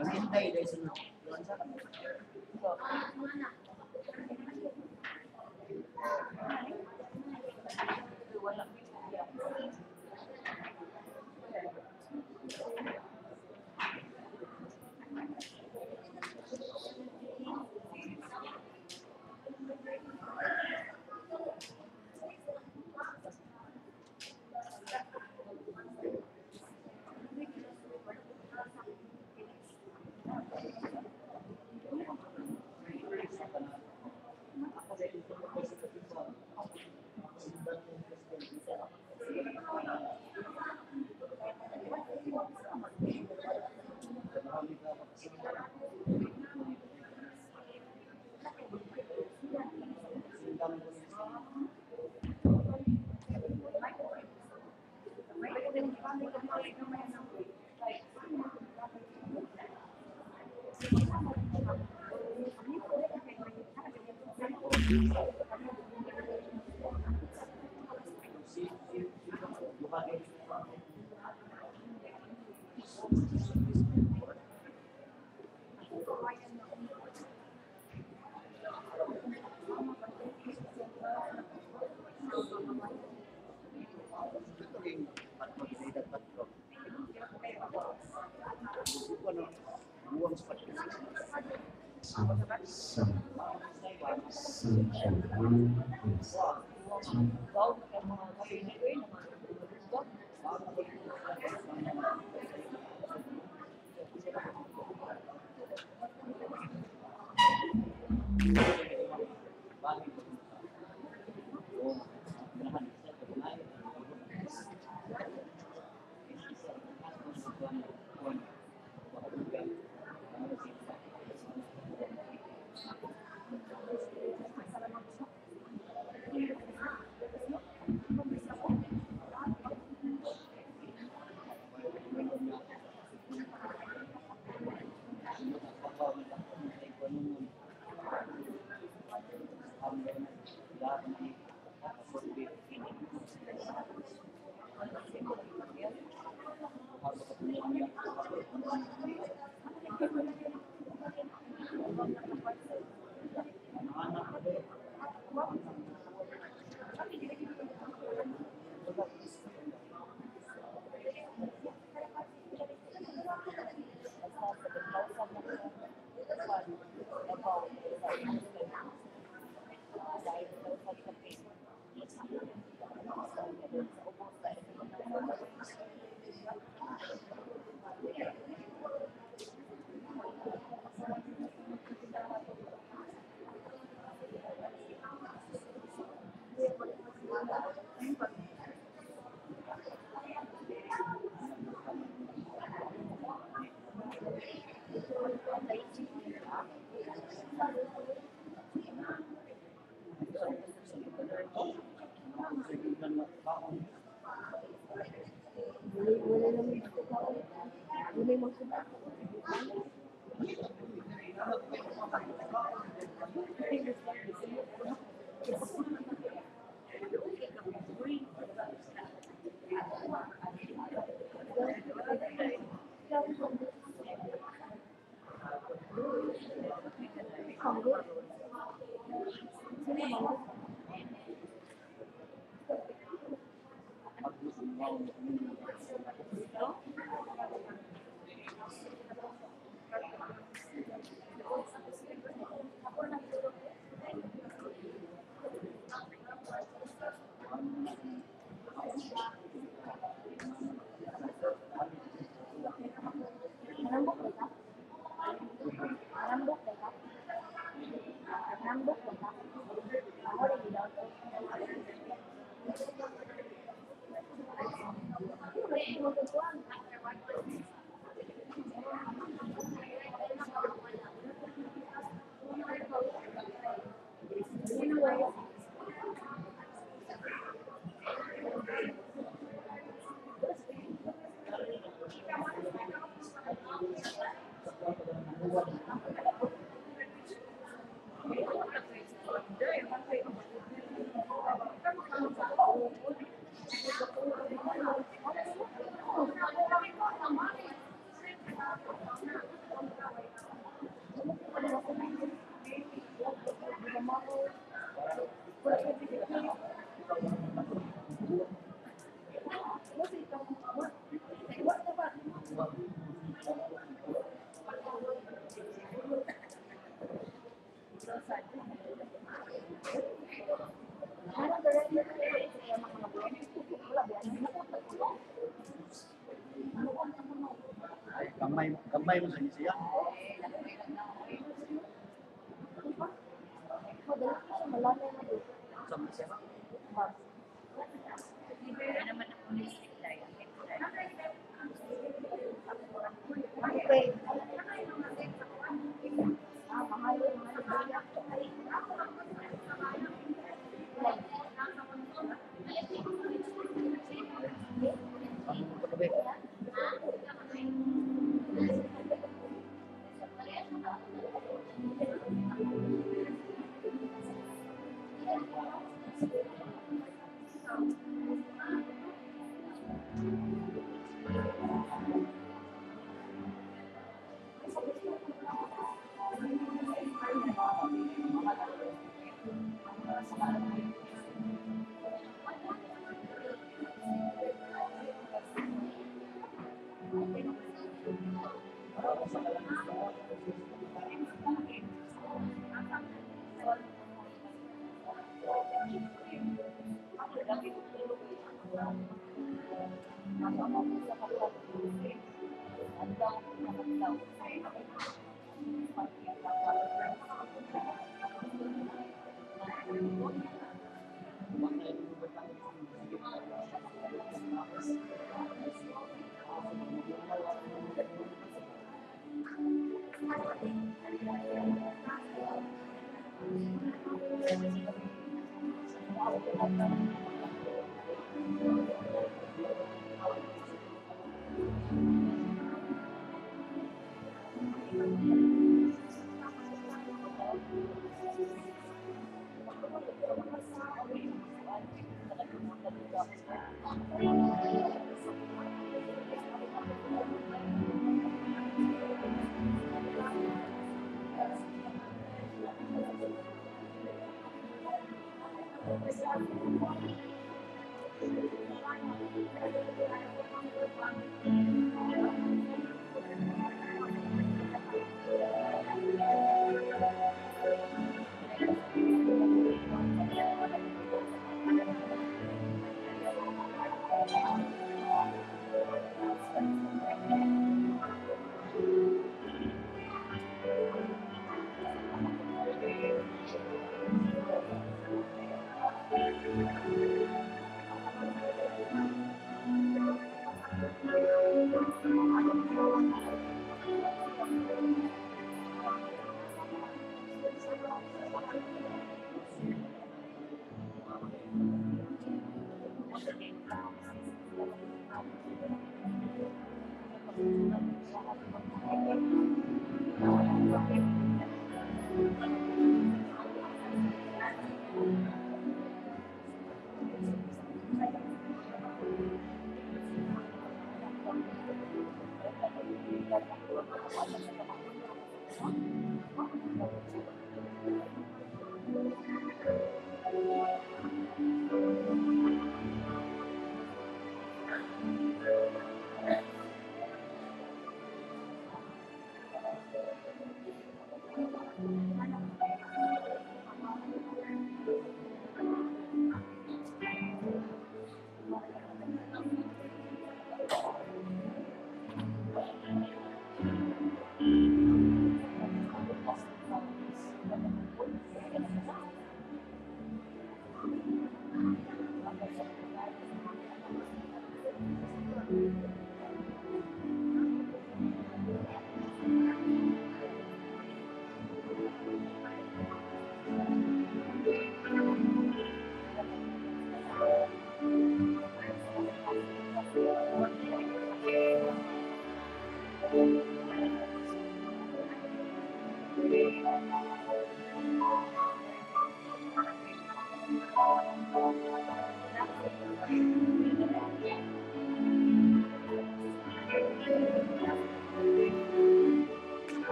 Hintay dahil sa Gamay mo sa siya. Sama siya.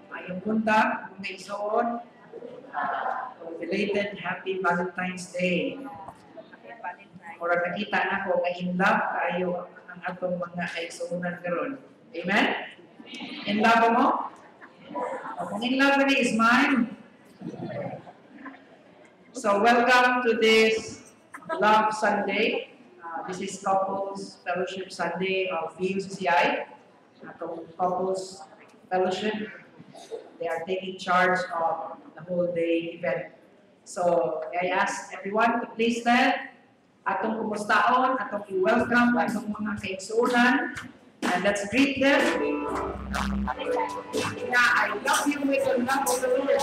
Mayong punta, mga igsoon, belated Happy Valentine's Day. Murag nakita na ko nga in love kayo ang atong mga kaigsuonan karon. Amen? In love mo? Kung in love ni is mine. So welcome to this Love Sunday. This is Couples Fellowship Sunday of PUCCI. Atong Couples Fellowship. They are taking charge of the whole day event. So I ask everyone to please stand. Atong kumustaon, atong i-welcome atong mga kaigsuonan. And let's greet them. Yeah, I love you with the love of the Lord.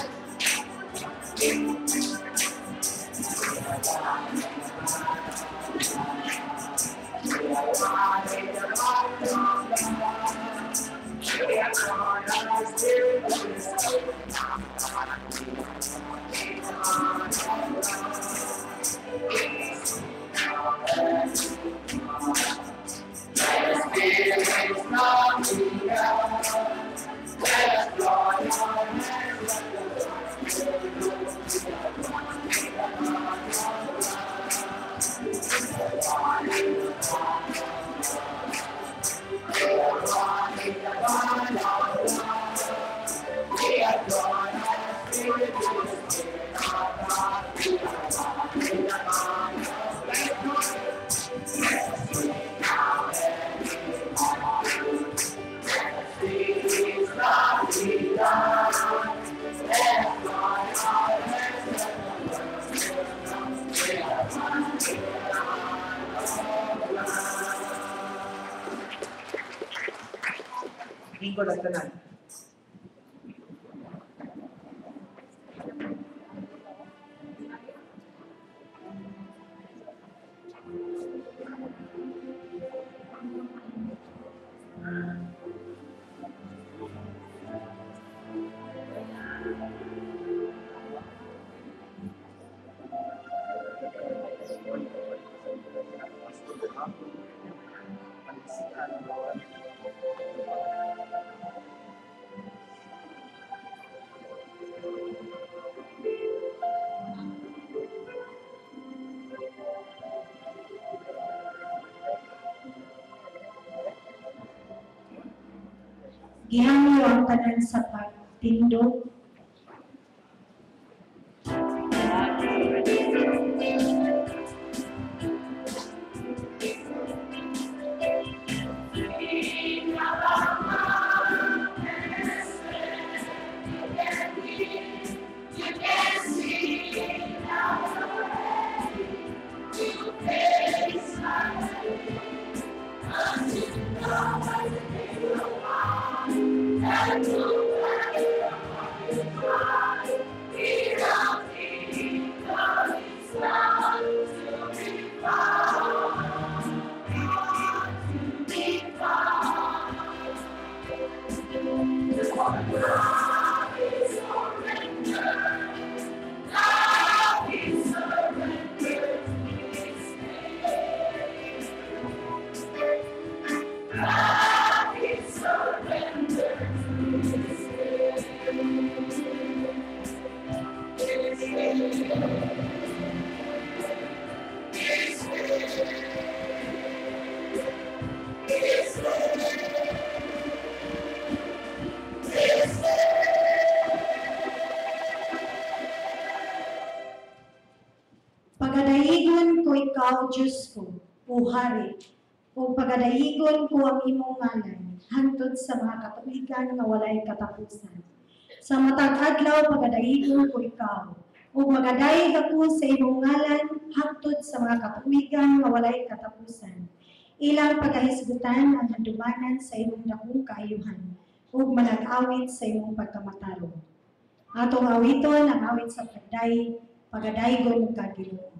Linggo lang tanan. Gihangyo ang tanan sa pagtindog. Pagadaigon ko ikaw, Diyos ko, o Hari, o pagadaigon ko ang imong ngalan, hantod sa mga katuigan nga walay katapusan. Sa matag adlaw pagadaigon ko ikaw, o magadayeg ako sa imong ngalan, hantod sa mga katuigan nga walay katapusan. Ilang pagkahisgutan ang handumanan sa imong dakong kaayuhan, ug manag-awit sa imong pagkamatarong. Atong awiton ang awit sa pagadaygon ka Ginoo.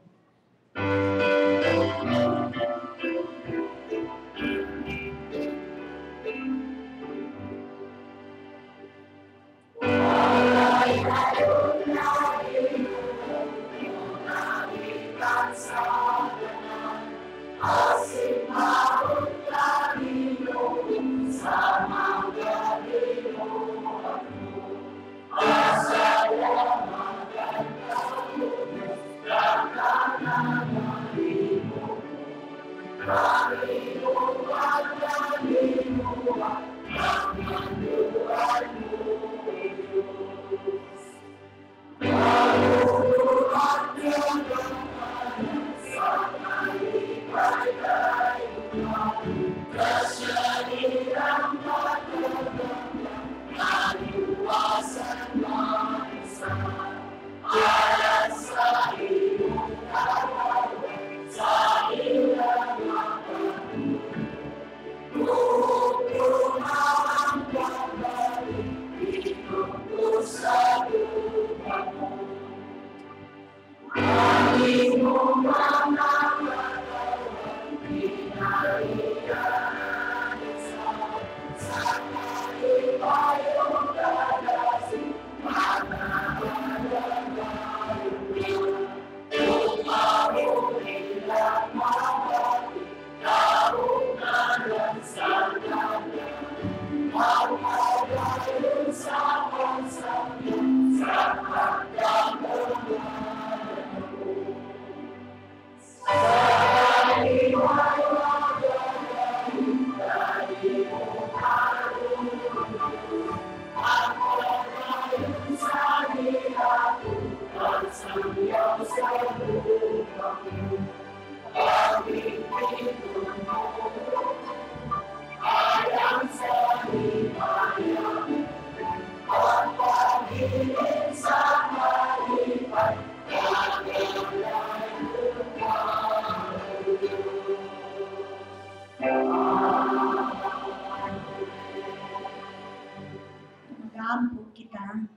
Mag-aampo kita,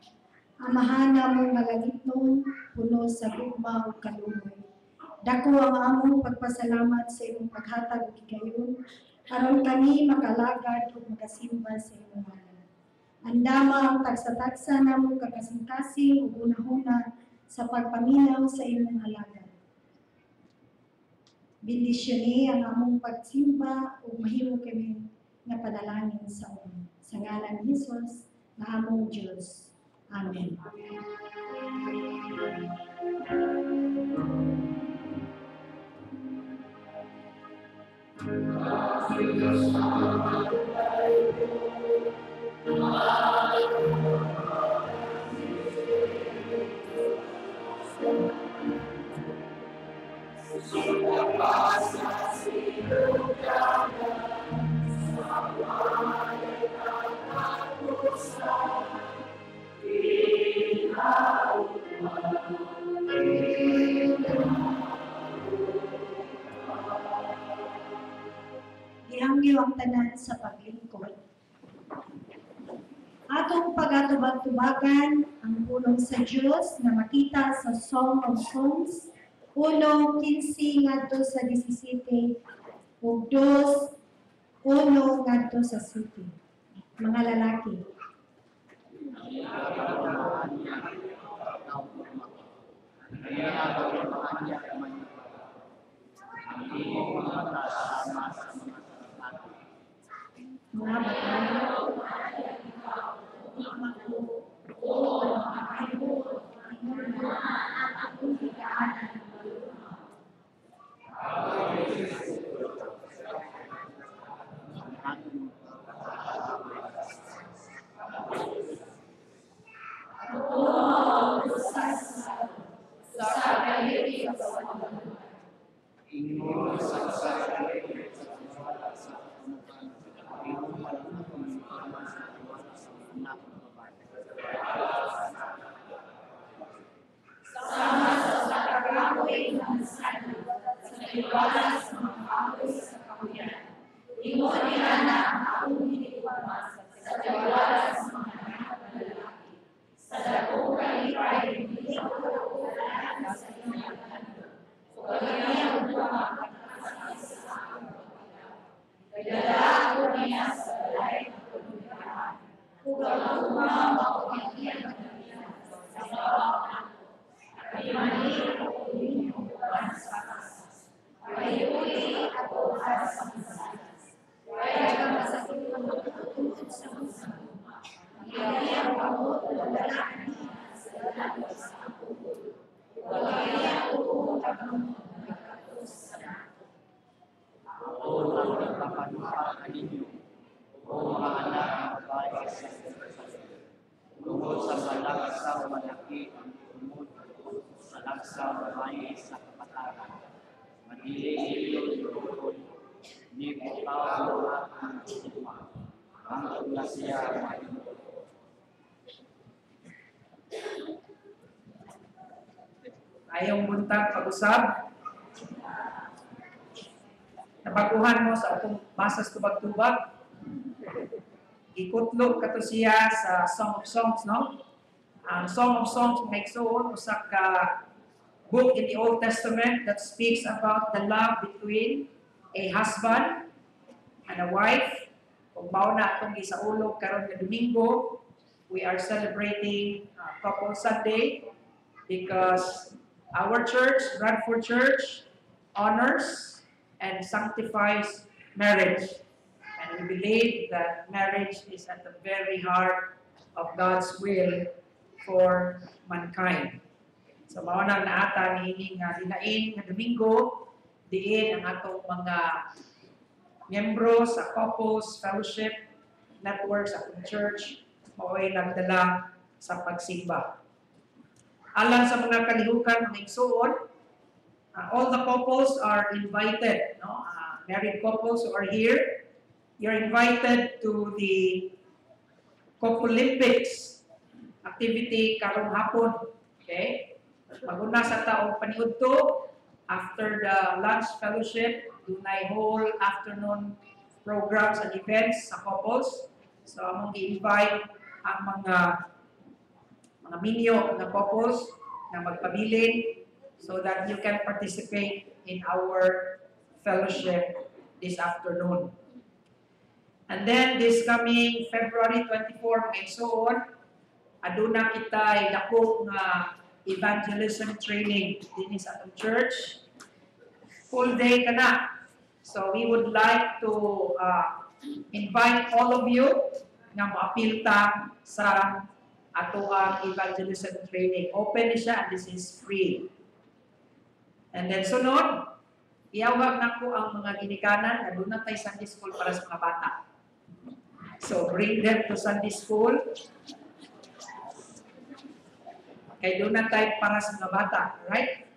amahan namong malagitnon, puno sa gugma ug kaluoy. Dako ang among pagpasalamat sa imong paghatag ug higayon, aron kami makalagad ug makasimba sa imong ngalan. Andama ang tagsa-tagsa namong kakasing-kasing ug unahuna sa pagpaminaw sa imong alagad. Bendisyoni ang among pagsimba ug mahimo kami nga padalangin sa una. Sa ngalan ni Jesus na among Diyos. Amen. Ihangyo ang tanan kahilingan sa paglingkod. Atong pagatubag-tubagan ang pulong sa Dios na makita sa Song of Songs 1:15 ngadto sa 17 ug 2:1 ngadto sa 7. Mga lalaki. Mga babae. Tungkol sa malaksa o malaki ang tumod sa laksa o babae sa kapataran. Madili-dili tungkol ni Pao ang suma. Ang paglasya Ayong buntag pag-usab. Nabaguhan mo sa atong basas tubag-tubag. Ikutlog kato siya sa Song of Songs, no? Ang Song of Songs maigsoon usa ka book in the Old Testament that speaks about the love between a husband and a wife. Kung mao na atong gisaulog karon nga Domingo, we are celebrating Couple Sunday because our church, Bradford Church, honors and sanctifies marriage. And we believe that marriage is at the very heart of God's will for mankind. So mao na naata niining dinain nga Domingo, diin ang atong mga miyembro sa Couples Fellowship Network sa atong church mao'y nagdala sa pagsimba. Alang sa mga kalihukan mga igsuon, all the couples are invited, no? Married couples who are here, you're invited to the Couple-Olympics activity karong hapon. Okay? Maguna sa taong paniudto, after the lunch fellowship, dunay whole afternoon programs and events sa couples. So among i-invite ang mga minyo na couples na magpabilin so that you can participate in our fellowship this afternoon. And then this coming February 24, mga igsoon, aduna kita dako nga evangelism training din sa atong church. Full day kana. So we would like to invite all of you nga maapilta sa ato ang evangelism training. Open siya and this is free. And then sunod, iawag na ko ang mga ginikanan na doon na tayo Sunday school para sa mga bata. So bring them to Sunday school. Kaya doon na tayo para sa mga bata, right?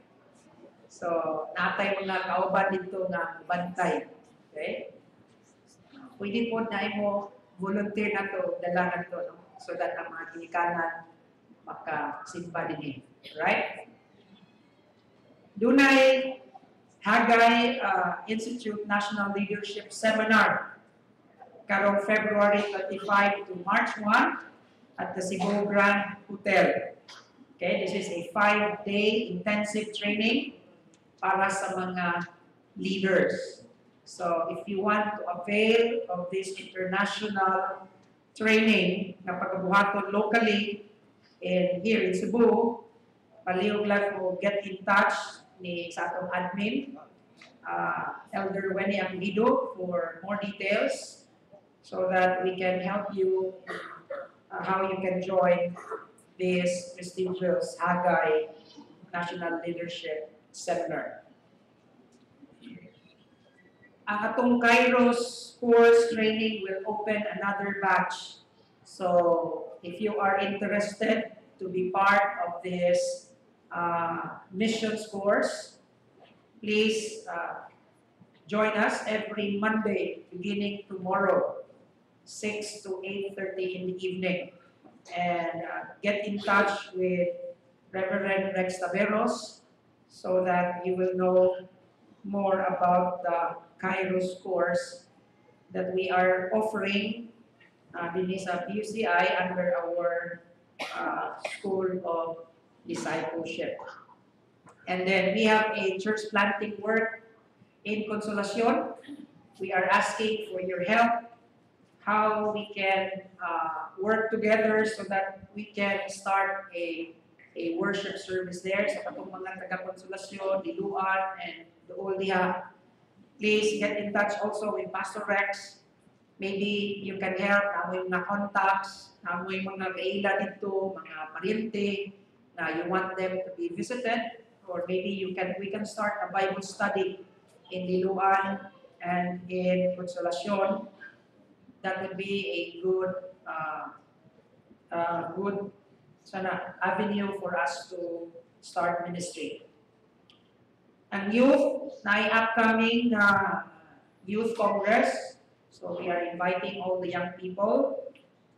So natay mga kauban dito na bantay. Okay? Pwede po na mo volunteer na to, dalangan to, no? So that ang mga ginikanan makasimba din eh. Right? Dunay Hagay Institute National Leadership Seminar karong February 25 to March 1 at the Cebu Grand Hotel. Okay, this is a 5-day intensive training para sa mga leaders. So if you want to avail of this international training na pagkabuhaton locally here in Cebu, palihog lang mo get in touch sa atong admin, Elder Wendy Anguido, for more details so that we can help you how you can join this prestigious Hagay National Leadership Seminar. Ang atong Kairos course training will open another batch. So if you are interested to be part of this missions course, please join us every Monday beginning tomorrow, 6 to 8:30 in the evening. And get in touch with Reverend Rex Taveros so that you will know more about the Kairos course that we are offering din sa PUCI under our School of Discipleship. And then we have a church planting work in Consolacion. We are asking for your help, how we can work together so that we can start a worship service there sa katong mga taga-Consolacion, Diluan, and Dool diha. Please get in touch also with Pastor Rex. Maybe you can help namoy mga contacts, namoy mga kaila dito, mga pariente na you want them to be visited, or maybe we can start a Bible study in Diluan and in Consolacion. That would be a good avenue for us to start ministry. And youth, na upcoming youth congress. So we are inviting all the young people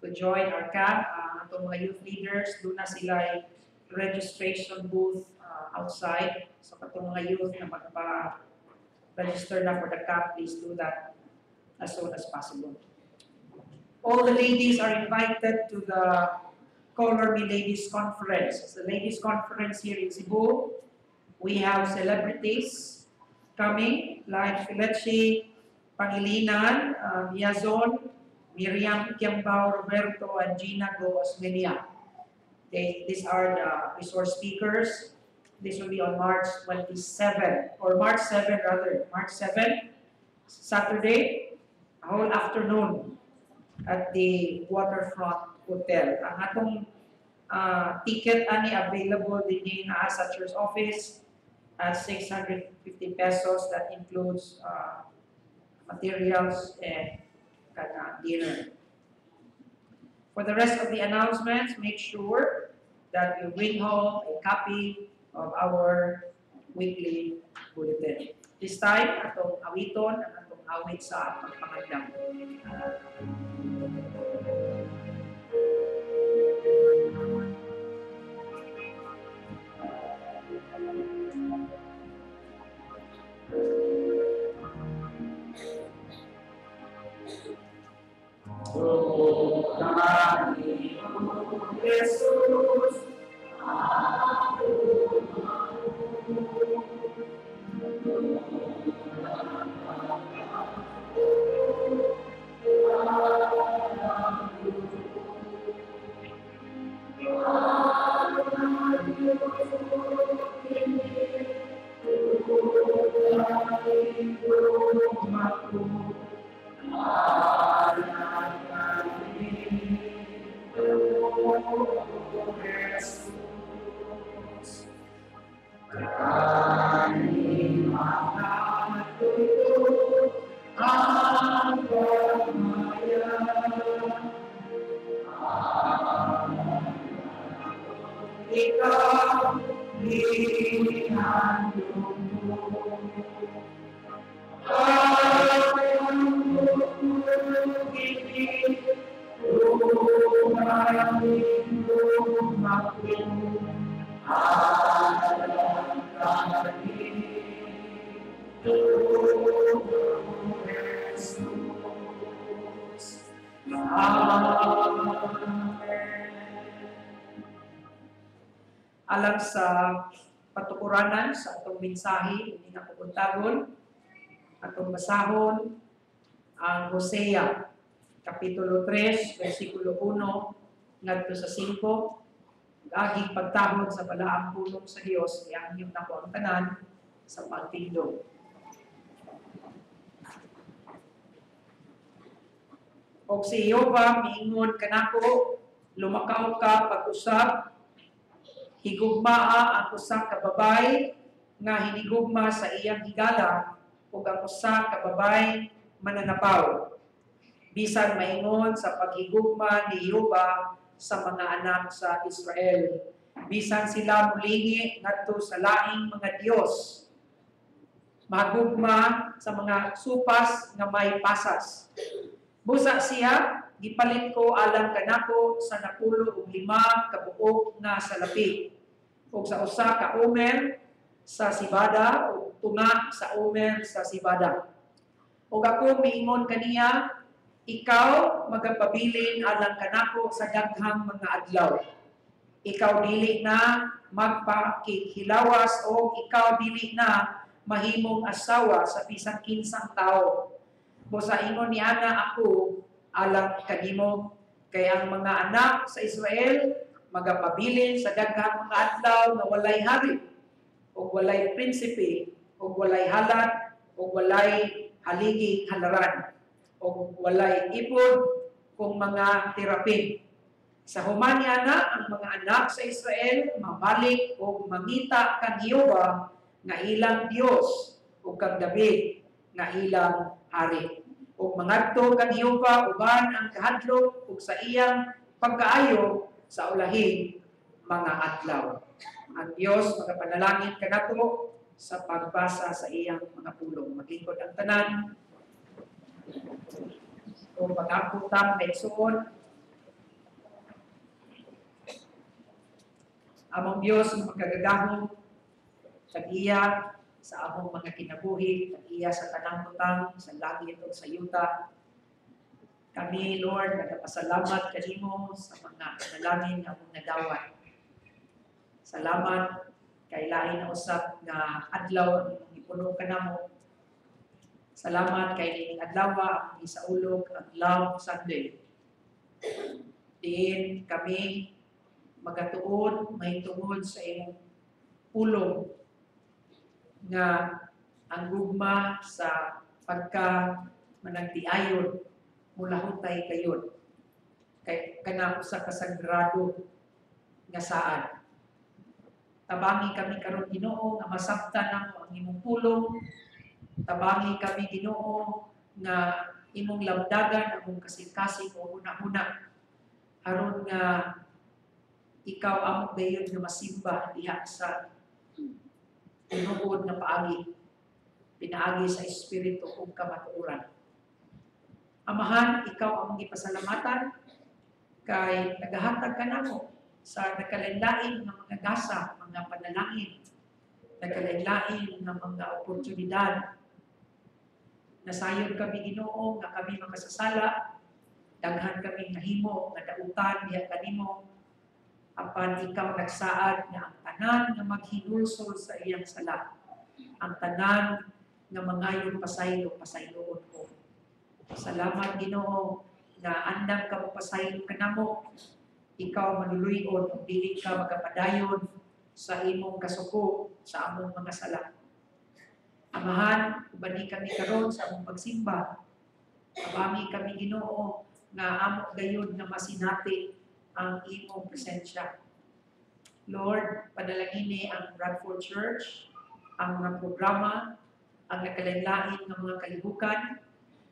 to join our camp. Atong mga youth leaders, doon na sila registration booth outside. So katong mga youth na magpa-register na for the camp, please do that as soon as possible. All the ladies are invited to the Color Me Ladies Conference. It's the ladies conference here in Cebu. We have celebrities coming like Filechi Pangilinan, Miazon, Miriam Kiambao, Roberto, and Gina Go Osmelia. These are the resource speakers. This will be on March 27, or March 7 rather. March 7, Saturday, a whole afternoon at the Waterfront Hotel. Ang atong ticket ani available din na sa church office at 650 pesos. That includes materials and dinner. For the rest of the announcements, make sure that you bring home a copy of our weekly bulletin. This time, atong awiton, ang atong awit sa pagpangandam. Oh, Jesus, Alang sa patukuranan sa atong mensahe, hindi na pupuntagon, atong basahon ang Hosea, Kapitulo 3, versikulo 1, ngadto sa 5, aging pagtahon sa balaang pulong sa Dios, iangyo na ko ang tanan sa pagtindog. O si Jehova miingon kanako, lumakaw ka pag-usab, higugmaa ang usa ka babay nga hinigugma sa iyang higala ug ang usa ka babay mananapaw. Bisan maingon sa paghigugma ni Jehova sa mga anak sa Israel. Bisan sila mulingi ngadto sa laing mga Dios. Mahagugma sa mga supas nga may pasas. Busa siya, gipalit ko alang kanako sa 15 ka buok nga salapi. Ug sa usa ka omer sa sibada ug tunga sa omer sa sibada. Ug ako miingon kaniya, ikaw magapabilin alang kanako sa daghang mga adlaw. Ikaw dili na magpakihilawas o ikaw dili na mahimong asawa sa bisan kinsang tao. Busa ingon ni ana ako alang kanimo kay ang mga anak sa Israel magapabilin sa daghang mga adlaw nga walay hari o walay prinsipe o walay halad o walay haligi halaran o walay ipod kung mga tirapin. Sa humanya na ang mga anak sa Israel mabalik o mangita kang Jehova nga ilang Dios o kang David nga ilang hari. O mangadto kang Jehova uban ang kahadlok ug sa iyang pagkaayo sa ulahing mga adlaw. Ang Dios magapanalangin kanato sa pagbasa sa iyang mga pulong. Maglingkod ang tanan o pag-akutang naigsuon. Among Dios magkagagahong tag-iya sa among mga kinabuhi, tag-iya sa tanang butang, sa lagi ito sa yuta. Kami, Lord, nagpasalamat kanimo sa mga panalangin nga among nadawat. Salamat kay lain na usap nga adlaw ang imong ipuno kanamo. Salamat kay ning adlaw ang isaulog ang Love Sunday. Diin kami magatuon, mahitungod sa imong pulong nga ang gugma sa pagka managtiayon mula hutay kayon kay kana usa ka sagrado nga saan. Tabangi kami karon Ginoo nga masabtan namo ang imong pulong. Tabangi kami Ginoo nga imong labdagan among kasing-kasing o una-una aron nga ikaw among dayon nga masimba diha sa tinuod na paagi, pinaagi sa Espiritu ug kamatuoran. Amahan, ikaw among gipasalamatan kay nagahatag ka namo sa nagkalain-lain nga mga gasa, mga panalangin, nagkalain-lain nga mga oportunidad. Nasayon kami Ginoo nga kami makasasala, daghan kami nahimo nga dautan diha kanimo. Apan ikaw nagsaad nga ang tanan nga maghinulsol sa iyang sala. Ang tanan nga mangayon pasaylo-pasayloon ko. Salamat Ginoo nga andam ka mo pasaylo kanamo. Ikaw manuluyon ug dili ka magapadayon sa imong kasuko sa among mga sala. Amahan, ubani kami karon sa among pagsimba. Abami kami Ginoo nga amo gayud nga masinati ang imong presensya. Lord, panalangini ang Bradford Church, ang mga programa, ang nakalain-lain ng mga kalihukan,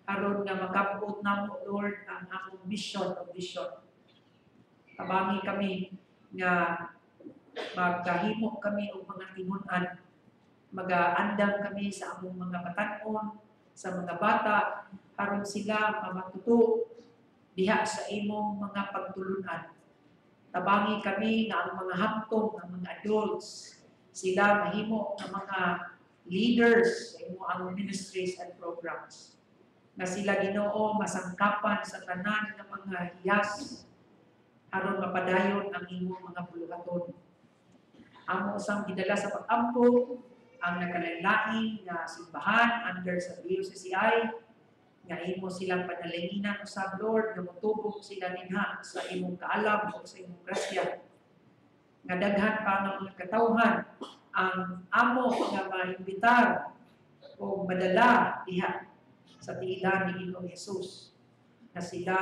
aron nga makabuot namo Lord ang among mission of vision. Tabangi kami nga magkahimo kami og mga tinun-an, mag-aandam kami sa among mga batan-on, sa mga bata, aron sila mamatuto diha sa imong mga pagtulunan. Tabangi kami nga ang mga haptong, ang mga adults, sila mahimo ng mga leaders sa imong ang ministries and programs. na sila Ginoo masangkapan sa tanan ng mga hiyas aron mapadayon ang imong mga puluhaton. Amo usang gidala sa pag-ampo ang nakalain-lain nga simbahan under sa BUCCI nga imo silang panalanginan usab Lord nga motubok sila dinha sa imong kaalam o sa imong grasya. Nga daghan pa nga mga katawhan ang amo nga maimbitar o madala diha sa tiilan ni Ginoong Hesus na sila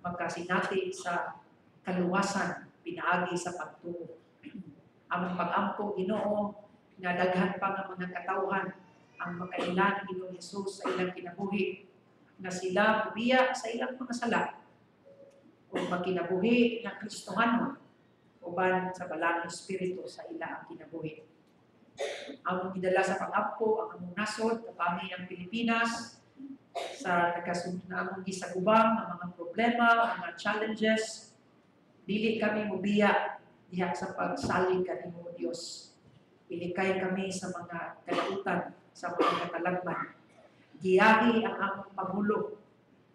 magkasinati sa kaluwasan pinaagi sa pagtuo. Ang pag-ampo Ginoo nga daghan pa nga mga katawhan ang makailan ni Ginoong Hesus sa ilang kinabuhi na sila bubiya sa ilang mga sala o magkinabuhi na Kristohanon uban sa balang espiritu sa ilang kinabuhi. Ang gidala sa pag-ampo ang among nasod kapami ang Pilipinas sa nagkasunod na among gisagubang ang mga problema, mga challenges. Dili kami mubiya diha sa pagsalig kanimo Dios. Ilikay kami sa mga kalautan, sa mga katalagman. Giyahi ang among Pangulo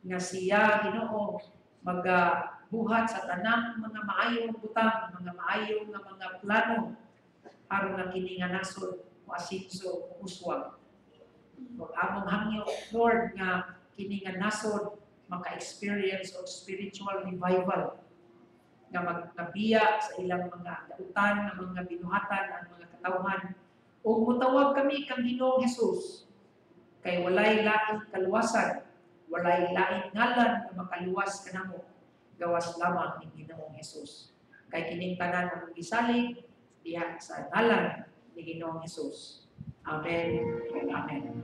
nga siya Ginoo magabuhat sa tanang mga maayong butang, mga maayong nga mga plano aron nga kini nga nasod o asinso o uswag. Ug among hangyo Lord nga kini nga nasod maka-experience of spiritual revival nga magnabiya sa ilang mga dautan, nga mga binuhatan, ang mga katawhan. O mutawag kami kang Ginoong Hesus, kay walay laing kaluwasan, walay laing ngalan na makaluwas kanamo, gawas lamang ni Ginoong Hesus. Kay kining tanan ang gisalig diha sa ngalan ni Ginoong Hesus. Amen and amen.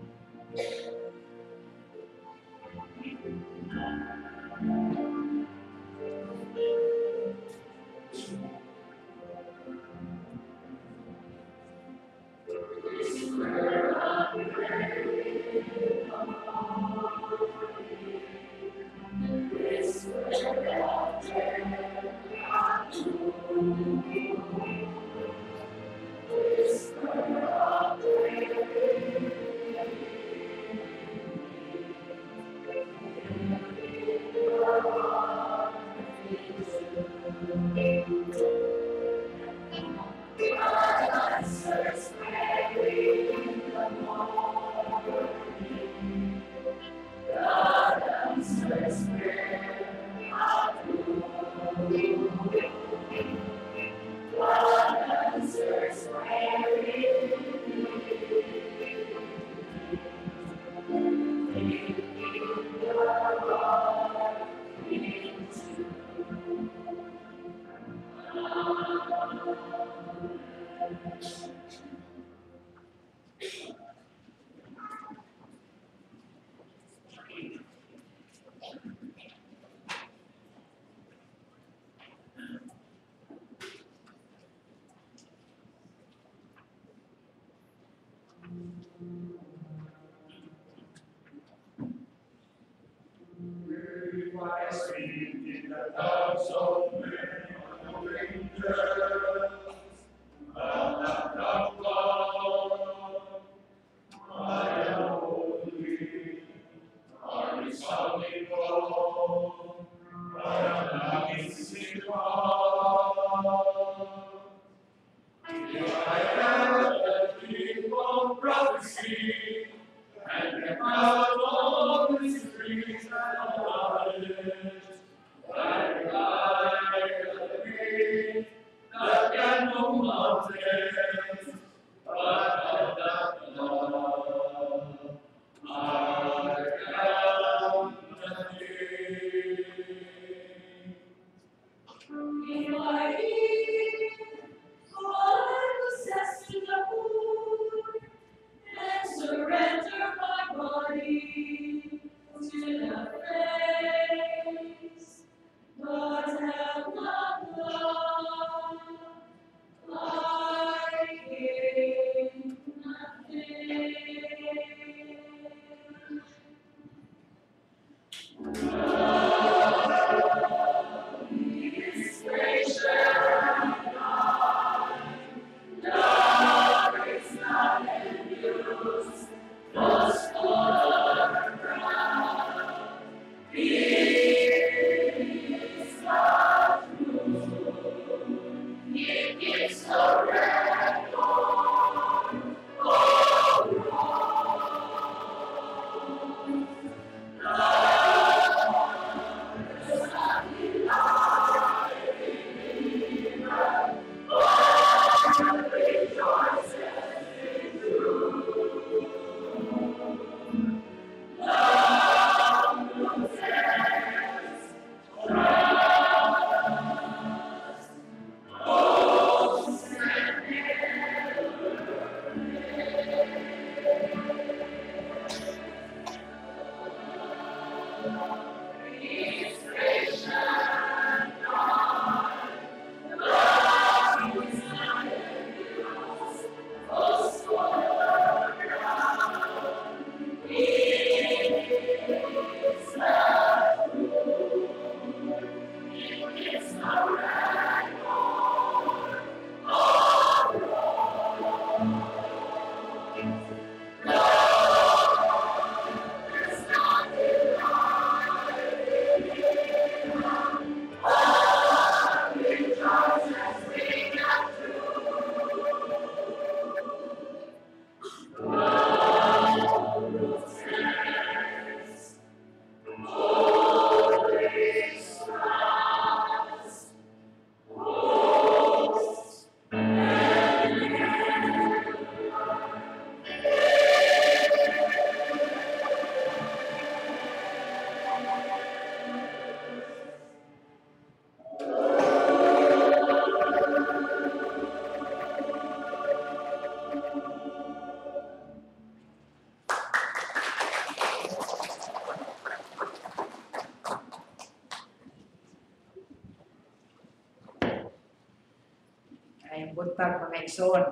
Buntag mga igsoon.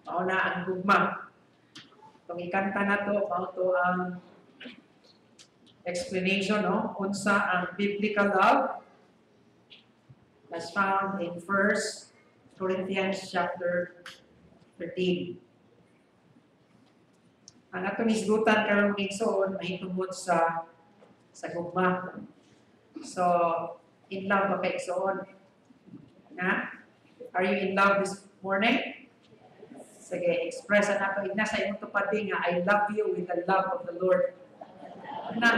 Mao na ang gugma. Itong ikanta na to, mao to ang explanation, no? Unsa ang biblical love as found in 1 Corinthians chapter 13. Ang atong isgutan karong igsoon mahitungod sa gugma. So, in love ba kay igsoon? Na? Are you in love this morning? Sige, express na ako. Nasa imong tupad din nga, I love you with the love of the Lord. Na?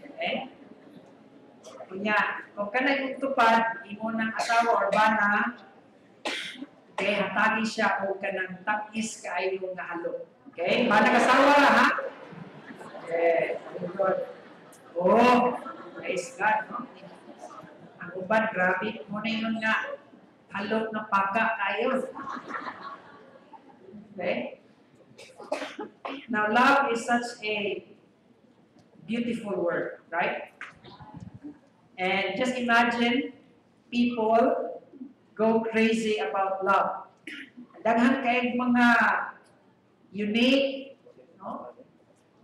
Okay? Kunya, kung ka na imong tupad, imo ng asawa or bana, okay, hatagi siya o ka ng tapis kaayo nga halo. Okay? Bana kasawa ha? Okay. Good. Oh, praise God, no? Ang uban, grabe. Muna yun nga, halok na paka kayo. Okay? Now, love is such a beautiful word, right? And just imagine people go crazy about love. Daghan kayong mga unique, no?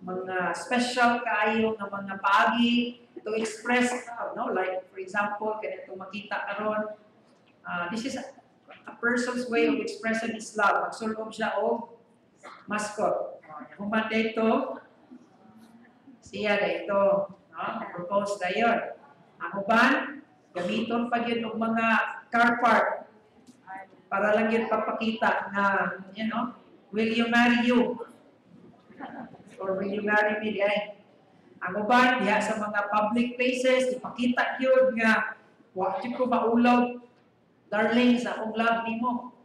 Mga special kayo na mga paagi to express love, no? Like, for example, kanito makita karon, this is a person's way of expressing his love. Magsulong siya o mascot. Human dito, siya dito, no? Propose na yun. Ang uban, gamiton pa yun ng mga car park para lang yun papakita na, you know, will you marry you? Or will you marry me? Ay, ang uban, diya sa mga public places, ipakita yun nga, wakit ko maulaw, darling, sa akong love ni mo.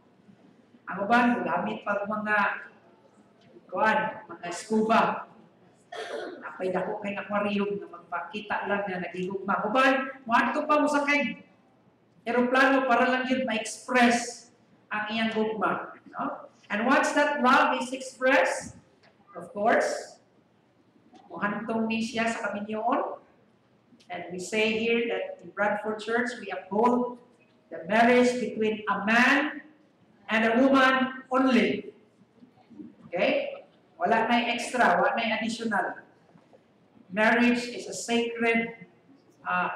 Ang uban, gamit pa mga mga scuba. Napay dako kay aquarium na magpakita lang na nagigugma. Ang uban, muadto pa mo sa kay aeroplano para lang yun ma-express ang iyang gugma. No? And once that love is expressed, of course, muhantong ni siya sa kaminyoon. And we say here that in Bradford Church, we uphold the marriage between a man and a woman only. Okay? Wala na extra, wala na additional. Marriage is a sacred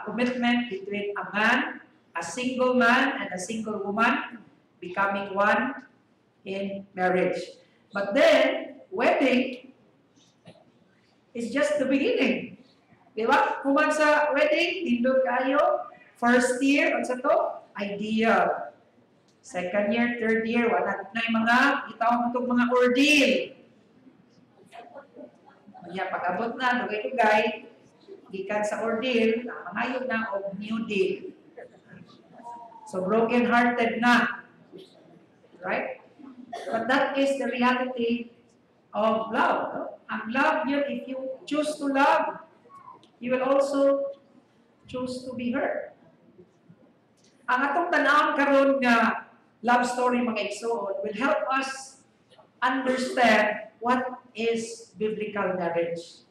commitment between a man, a single man, and a single woman becoming one in marriage. But then, wedding is just the beginning. Di ba? Kuman sa wedding, tindog kayo, first year, ano sa to? Ideal. Second year, third year, wala na yung mga, itawag itong mga ordeal. Kaya pag-abot na, dugay-dugay, gikan sa ordeal, mangayon na o new deal. So broken-hearted na. Right? But that is the reality of love. No? Ang love yun, if you choose to love, you will also choose to be hurt. Ang atong tanawon karon nga love story mga igsoon will help us understand what is biblical marriage.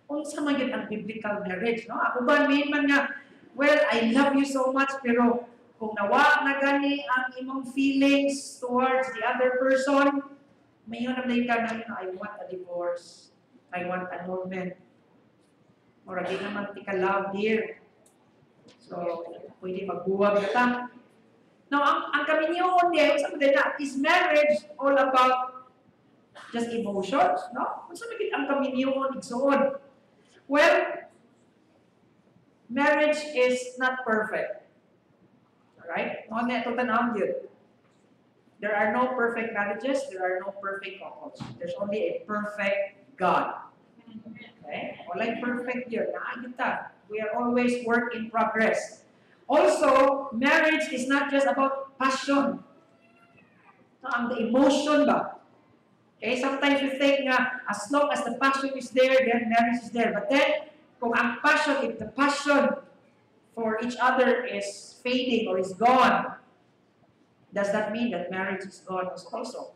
Unsa man gyud ang biblical marriage, no? Ako ba man nga, well, I love you so much, pero kung nawa na gani ang imong feelings towards the other person, mayon na ka na, I want a divorce, I want annulment. Mura di naman tika love dear. So, pwede magbuwag na ta. Now, ang kaminyoon niya, sa na, is marriage all about just emotions, no? Kung saan ang kaminyoon, igsoon? Well, marriage is not perfect. Alright? Mga nga ito tanawang yun. There are no perfect marriages, there are no perfect couples. There's only a perfect God. Okay? Walay perfect yun. Naagita. We are always work in progress. Also, marriage is not just about passion. So, ang the emotion ba? Okay, sometimes we think nga, as long as the passion is there, then marriage is there. But then, kung ang passion, if the passion for each other is fading or is gone, does that mean that marriage is gone also?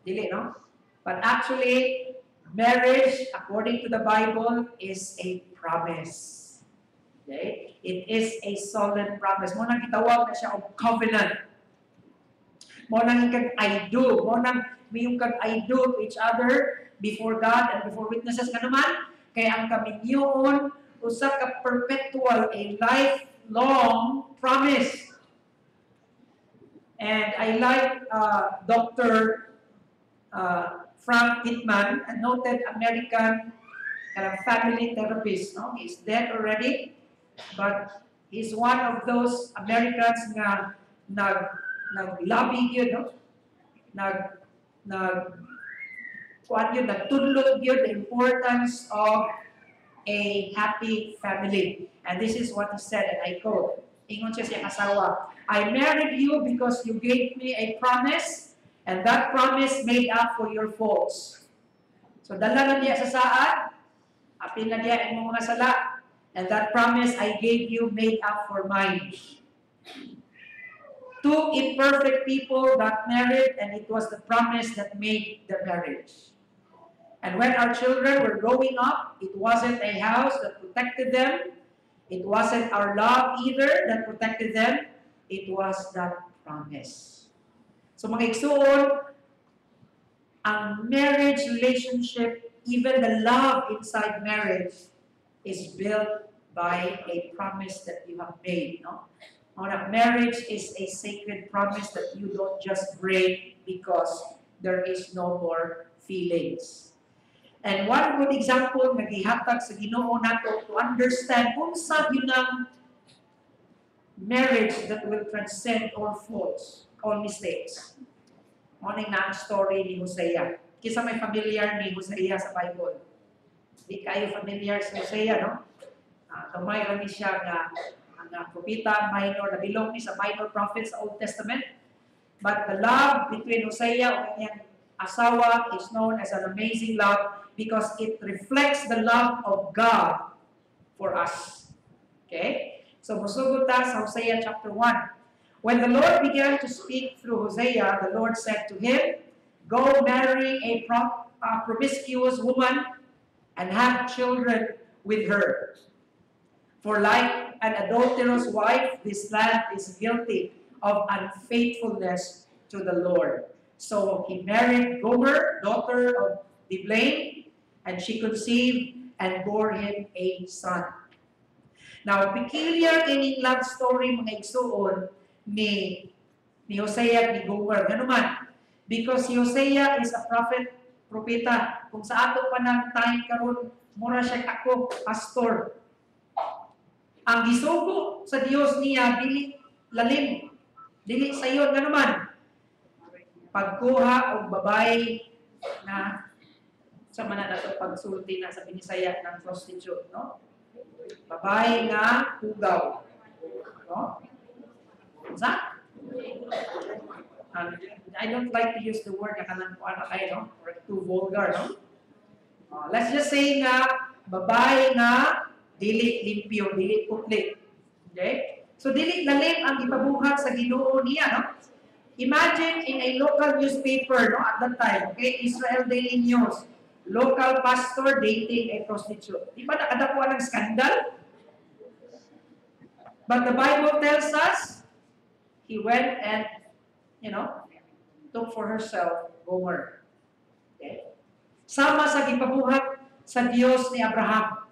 Dili, no? But actually, marriage, according to the Bible, is a promise. Okay? It is a solemn promise. Mo nang gitawag na siya of covenant. Mo nang kag I do. Mo nang miyong kag I do to each other before God and before witnesses nga naman. Kaya ang kaminyoon, usa ka perpetual, a lifelong promise. And I like Dr. Frank Pittman, a noted American family therapist. No? He's dead already, but he's one of those Americans nga nag-lobby yun, no? Nagtudlog yun the importance of a happy family. And this is what he said, and I quote, ingon siya siyang asawa, I married you because you gave me a promise, and that promise made up for your faults. So dala na niya sa saad, apil na niya ang mga sala, and that promise I gave you made up for mine. Two imperfect people got married, and it was the promise that made the marriage. And when our children were growing up, it wasn't a house that protected them. It wasn't our love either that protected them. It was that promise. So mga igsuon, ang marriage relationship, even the love inside marriage, is built by a promise that you have made. No? Marriage is a sacred promise that you don't just break because there is no more feelings. And one good example nga gihatag sa Ginoo nato to understand unsa ginang marriage that will transcend all faults, all mistakes. Morning na ang story ni Hosea. Kisa may familiar ni Hosea sa Bible. Di kayo familiar sa Hosea, no? Kamay rin siya nga propeta, minor, na belong ni sa minor prophets sa Old Testament. But the love between Hosea and kanyang asawa is known as an amazing love because it reflects the love of God for us. Okay? So, musugod ta sa Hosea chapter 1. When the Lord began to speak through Hosea, the Lord said to him, go marry a promiscuous woman and have children with her. For like an adulterous wife, this land is guilty of unfaithfulness to the Lord. So he married Gomer, daughter of Diblaim, and she conceived and bore him a son. Now, peculiar ining love story mga igsuon ni Hosea at ni Gomer. Ganuman, because si Hosea is a propeta. Kung sa ato pa ng time karon, mura siya ako, pastor. Ang gisugo sa Dios niya, dili lalim, dili sayon ganuman. Pagkuha og babae na sa mana nato pagsulti na sa Binisaya ng prostitute, no? Babae nga hugaw. No? Sa? I don't like to use the word na kanang kuana kayo, no? Or too vulgar, no? Let's just say nga babae nga dili limpyo, dili putli. Okay? So dili lalim ang ipabuhat sa Ginoo niya, no? Imagine in a local newspaper, no, at that time, okay, Israel Daily News, local pastor dating a prostitute. Di ba nakadakuha ng skandal? But the Bible tells us, he went and, took for herself Gomer. Okay? Sama sa gipabuhat sa Dios ni Abraham.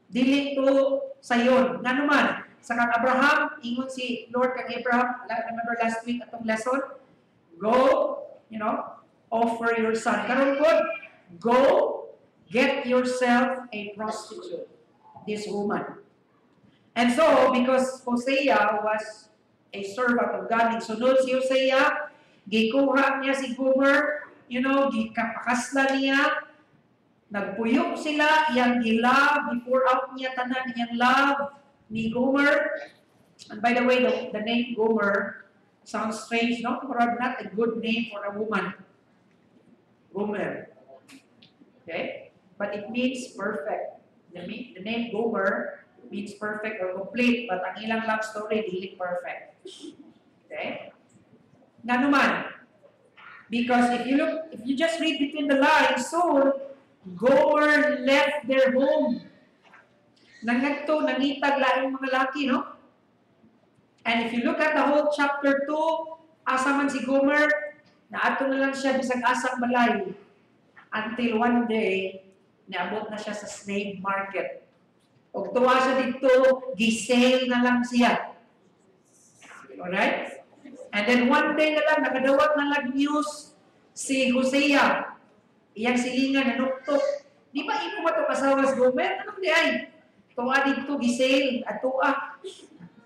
Dili to sayon. Nga naman, sa kang Abraham, ingon si Lord kang Abraham, remember last week atong lesson, go, offer your son. Karon good, go, get yourself a prostitute, this woman. And so, because Hosea was a servant of God, nagsunod si Hosea, gikuha niya si Gomer, gikapakasla niya, nagpuyok sila, iyang gilab, before out niya tanan iyang love ni Gomer. And by the way, the name Gomer sounds strange, no? But not a good name for a woman. Gomer. Okay? But it means perfect. The name Gomer means perfect or complete, but ang ilang love story, dili perfect. Okay? Nga naman, because if you just read between the lines, so Gomer left their home. Nangadto, nangitag laing mga laki, no? And if you look at the whole chapter 2, asa man si Gomer, naato na lang siya bisag asang balay until one day, niabot na siya sa slave market. O tuwa siya dito, gisale na lang siya. Alright? And then one day na lang, nakadawat na lang news si Hosea. Iyang silingan, nanuktok. Di ba imo ba ito kasawa sa Gomer? Anong di ay? Tuwa dito, gisale, at tuwa.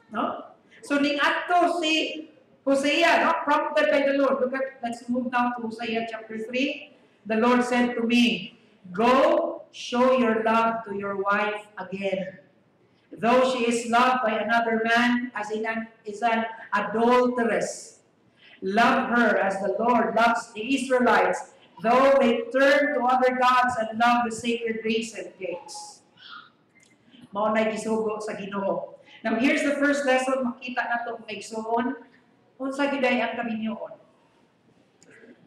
No? So, ning ato si Hosea, no? Prompted by the Lord. Let's move now to Hosea chapter 3. The Lord said to me, "Go, show your love to your wife again. Though she is loved by another man, is an adulteress. Love her as the Lord loves the Israelites, though they turn to other gods and love the sacred raisin cakes." Mao na gisugo sa Ginoo. Now here's the first lesson makita nato kung igsuon unsa giday ang kaminyoon.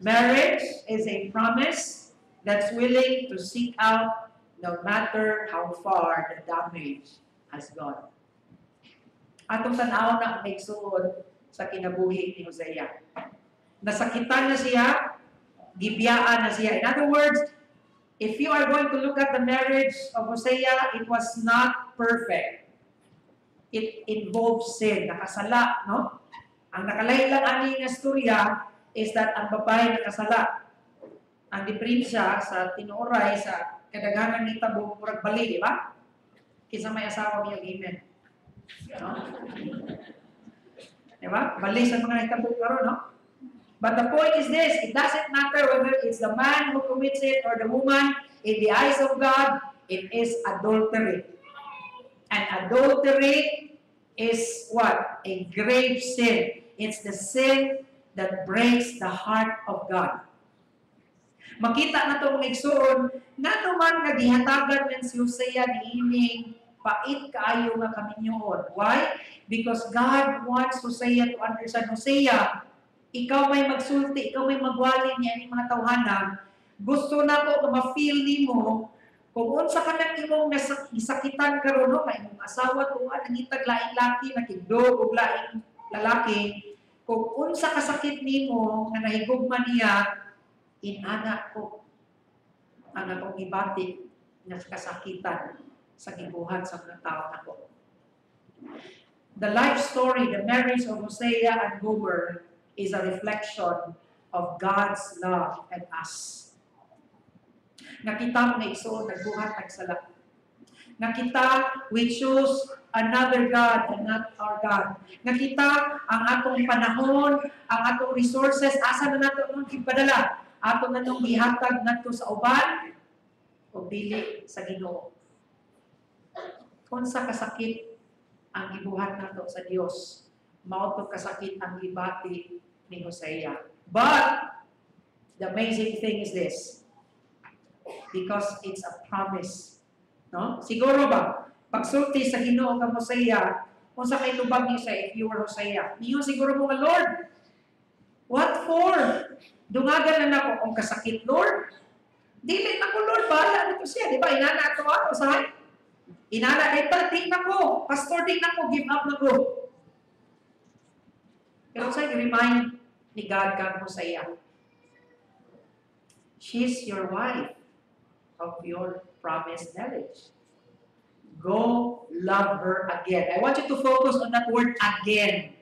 Marriage is a promise that's willing to seek out no matter how far the damage has gone. Atong tanaw na igsuon sa kinabuhi ni Hosea. Nasakitan na siya, gibiyaan na siya. In other words, if you are going to look at the marriage of Hosea, it was not perfect. It involves sin, nakasala, no? Ang nakalain-lang ani nga storya is that ang babae nakasala. Ang diferensya sa tinuoray sa kadaghanan ni tabo murag bali, di ba? Kinsa may asawa niya amen. No? Di ba? Bali sa mga nitabo karon, no? But the point is this, it doesn't matter whether it's the man who commits it or the woman. In the eyes of God, it is adultery. And adultery is what? A grave sin. It's the sin that breaks the heart of God. Makita na ito mga igsoon, nga naman nagihatagan ng si Hosea ni Ining, pait kaayo nga kaminyoon. Why? Because God wants Hosea to understand. Hosea, ikaw may magsulti, ikaw may magwali niya ni mga tawhana, gusto na ko ma-feel ni mo kung unsa ka nang imong nasakitan karon no, kay imong asawa tuwa nangitag laing laki nakigdog og laing lalaki, kung unsa kasakit nimo nga nahigugma niya, inana ko ang akong ibati nga kasakitan sa gibuhat sa mga tao nako. The life story, the marriage of Hosea and Gomer is a reflection of God's love and us. Nakita mo na igsoon, nagbuhat, nagsala. Nakita, we choose another God and not our God. Nakita, ang atong panahon, ang atong resources, asa na nato nung ipadala? Ato na nung ihatag nato sa uban o dili sa Ginoo. Kung sa kasakit ang gibuhat nato sa Dios, mao to kasakit ang gibati ni Hosea. But the amazing thing is this, because it's a promise. No? Siguro ba, pagsulti sa Ginoo kang Hosea, kung sa kay lubag niyo sa if you were Hosea, niyo siguro mo nga, Lord, what for? Dungagan na nako ang kasakit, Lord. Dili na ko, Lord, bahala nito siya. Di ba? Inana ito ako, sahay? Inana, ito, di na ko. Pastor, di na ko. Give up na ko. Pero sa'yo, remind ni God kang Hosea. She's your wife of your promised marriage. Go love her again. I want you to focus on that word again.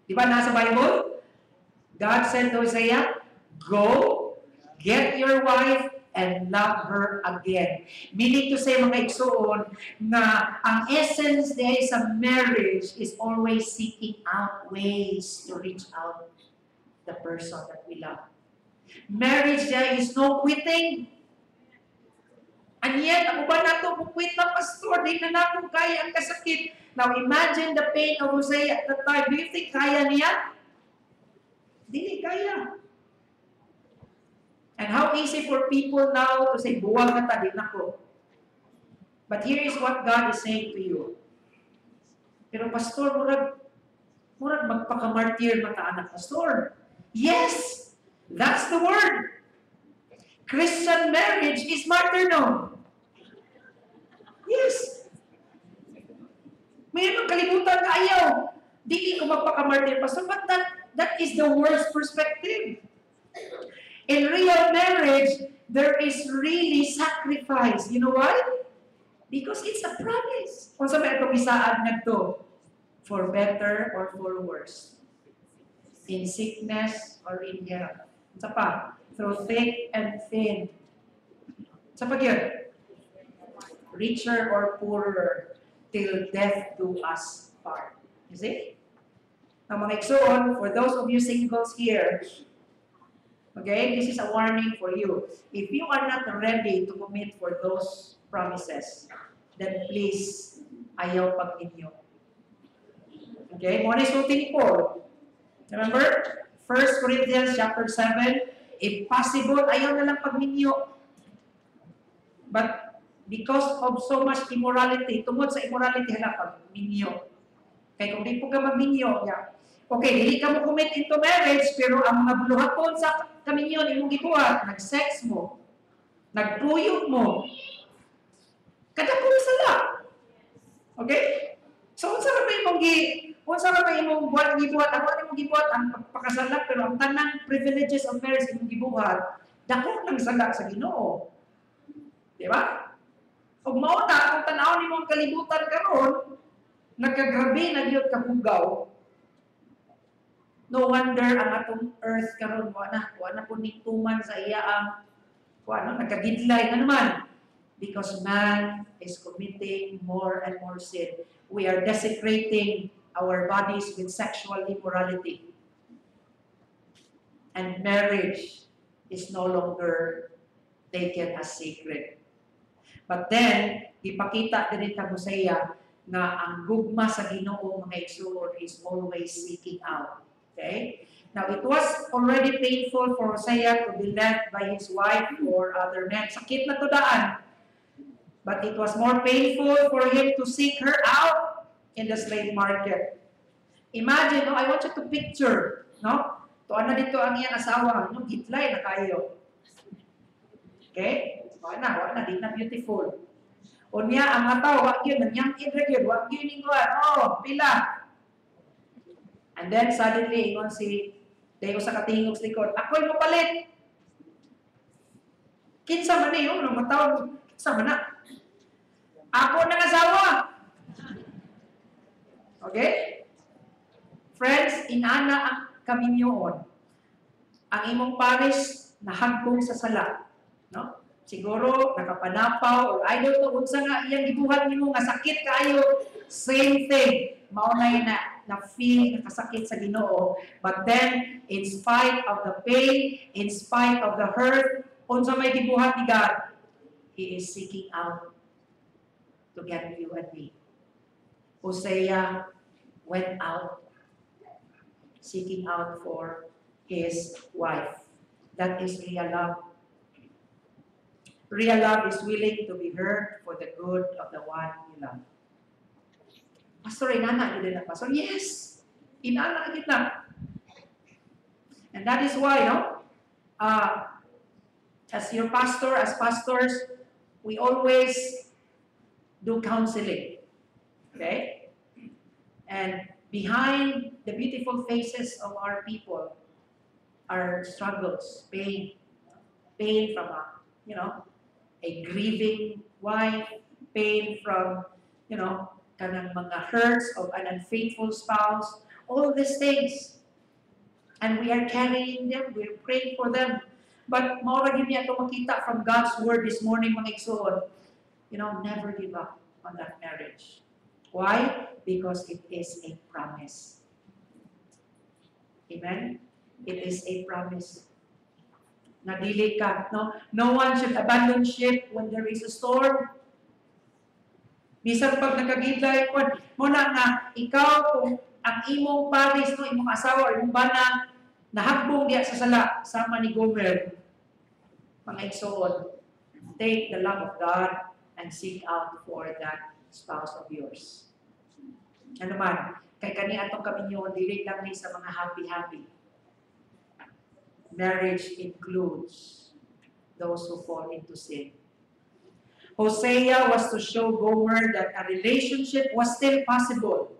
Di ba nasa Bible? God said to Hosea, go, get your wife, and love her again. Meaning to say, mga igsoon, na ang essence there sa marriage is always seeking out ways to reach out the person that we love. Marriage there is no quitting. And yet, ako ba na ito, quit na pastor, di na natin kaya ang kasakit. Now imagine the pain of Hosea at the time. Do you think kaya niya? Dili kaya. And how easy for people now to say, buwag na ta, di na ko. But here is what God is saying to you. Pero pastor, murag magpaka-martyr mata anak pastor. Yes, that's the word. Christian marriage is martyrdom. Yes. May magkalimutan ka ayaw. Di ko magpakamartir pa. So, but that is the worst perspective. In real marriage, there is really sacrifice. You know why? Because it's a promise. Kung sabi itong isaan na to, for better or for worse. In sickness or in health. Sa pa, through thick and thin. Sa pa yun? Richer or poorer, till death do us part. You see? Ang mga igsoon, for those of you singles here, okay, this is a warning for you. If you are not ready to commit for those promises, then please, ayaw pag inyo. Okay, muna isulti ni Paul. Remember? 1 Corinthians chapter 7, if possible, ayaw na lang pag ninyo. But because of so much immorality, tungod sa immorality, hala pag ninyo. Kaya kung di po ka mag-ninyo, yeah. Okay, hindi ka mo commit into marriage, pero ang mga buluhaton sa kaminyon, imong gikuha, nag-sex mo, nagpuyog mo, kadakong sala. Okay? So, unsa ra may imong buhat gibuhat, ako imong gibuhat ang pagpakasalak, pero ang tanang privileges of marriage imong gibuhat, dako lang sala sa Ginoo. Di ba? Ug mao ta kung tan-aw nimo ang kalibutan karon, nagkagrabe na gyud ka hugaw. No wonder ang atong earth karon wa na po nituman sa iya ang nagkagidlay na naman. Because man is committing more and more sin. We are desecrating our bodies with sexual immorality. And marriage is no longer taken as sacred. But then, ipakita din ita mo sa iya na ang gugma sa Ginoo mga igsoon is always seeking out. Okay? Now, it was already painful for Hosea to be left by his wife or other men. Sakit na to daan. But it was more painful for him to seek her out in the slave market. Imagine, I want you to picture, no? Tuan na dito ang iyang asawa, gitlay na kayo. Okay? Wala na, di na beautiful. O niya, ang ataw, wag yun, nanyang inregid, wag yun ingwan, pila. And then suddenly, ingon si Deo sa katingog sa likod, ako'y mapalit. Kinsa man niyo, nung matawag, kinsa man na. Ako nang asawa. Okay? Friends, inana ang kaminyoon. Ang imong pares nahagbong sa sala. No? Siguro, nakapanapaw, or idol to, unsa nga iyang gibuhat nimo nga sakit kayo, same thing. Maunay na feel nakasakit sa Ginoo. But then, in spite of the pain, in spite of the hurt, unsa may gibuhat ni God, He is seeking out to get you and me. Hosea went out, seeking out for his wife. That is real love. Real love is willing to be hurt for the good of the one you love. Pastor, inana yun na, Pastor. Yes! Inana kita. And that is why, as your pastor, as pastors, we always do counseling. Okay? And behind the beautiful faces of our people are struggles, pain from a grieving wife, pain from, kanang mga hurts of an unfaithful spouse, all these things. And we are carrying them, we're praying for them. But maura gid niya ito makita from God's word this morning, mga igsoon. Never give up on that marriage. Why? Because it is a promise. Amen? It is a promise. Nadili ka. No one should abandon ship when there is a storm. Bisan pag nakagidlay, muna nga, ikaw, kung ang imong paris, imong asawa, imong bana, nahagbong diya sa sala, sama ni Gomer, mga igsoon, take the love of God and seek out for that spouse of yours. Ano man, kay kani atong kaminyo, dili lang ni sa mga happy-happy. Marriage includes those who fall into sin. Hosea was to show Gomer that a relationship was still possible.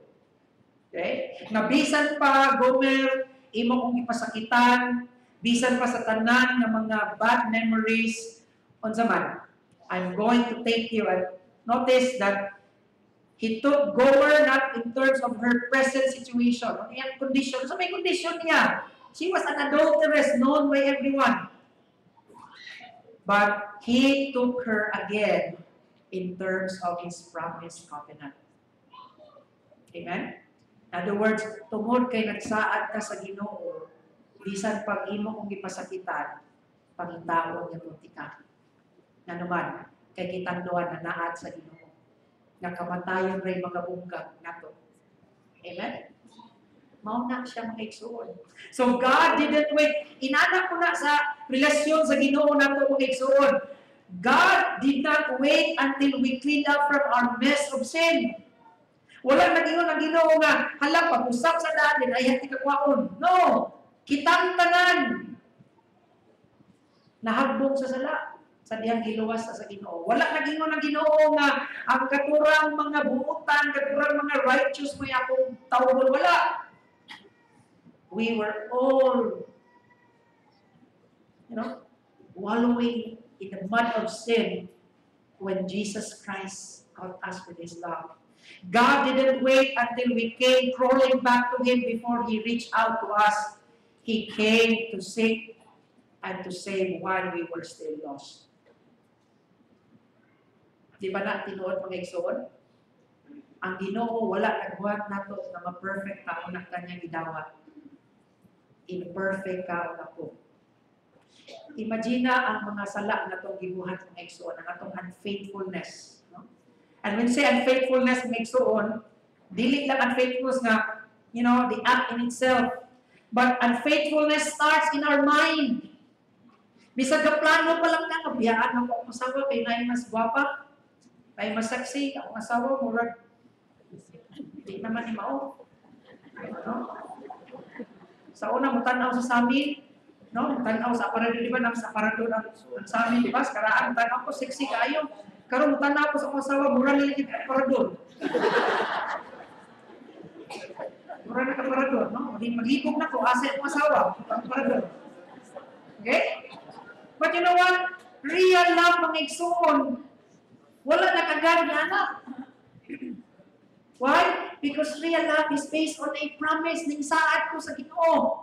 Okay? Na bisan pa, Gomer, imo kong ipasakitan, bisan pa sa tanan ng mga bad memories, unsa man, I'm going to take you. And notice that he took Gomer not in terms of her present situation, o iyang condition. So may condition niya. She was an adulteress known by everyone. But he took her again in terms of his promised covenant. Amen? In other words, tungod kay nagsaad ka sa Ginoo, bisan pag imo kong gipasakitan, pangitaon niya punti ka. Nga naman, kay kitang duha na naad sa Ginoo. Nga kamatayon ray magabungkag nato. Amen? Mauna siya mga igsuon. So God didn't wait. Inanak ko na sa relasyon sa Ginoo nato mga igsuon. God did not wait until we clean up from our mess of sin. Wala nag-ingon ang Ginoo nga, hala, pag-usap sa daan, ay hati kakwaon. No! Kitang tanan. Nahagbong sa sala. Sa diyang giluwas sa Ginoo. Wala nag-ingon ang Ginoo nga, ang katurang mga buutan, katurang mga righteous may akong tawon. Wala. We were all, wallowing in the mud of sin when Jesus Christ called us with His love. God didn't wait until we came crawling back to Him before He reached out to us. He came to seek and to save while we were still lost. Di ba na tinuod mga igsoon? Ang Ginoo wala nagbuhat nato na ma-perfect ka na kanyang gidawat. Imperfect ka na po. Imagine ang mga sala na itong gibuhat ng igsoon, ang atong unfaithfulness. No? And when say unfaithfulness ng igsoon, dili lang unfaithfulness na, the act in itself. But unfaithfulness starts in our mind. Bisag ka plano pa lang na, biyaan ako ang asawa, kay na mas gwapa, kay mas saksi, ang asawa, murag, hindi naman imao. No? Sa una, mutanaw sa samin, no? Mutanaw sa aparador, di ba? Sa aparador ang samin, di ba? Karaan, mutanaw ko, sexy kayo. Karon mutanaw ko sa asawa, mura niligid ang aparador. Mura na aparador, no? Maglibog na ko, asa ang asawa, ang aparador. Okay? But you know what? Real love, mga igsoon, wala na kagad na anak. Why? Because real love is based on a promise ng saad ko sa Ginoo.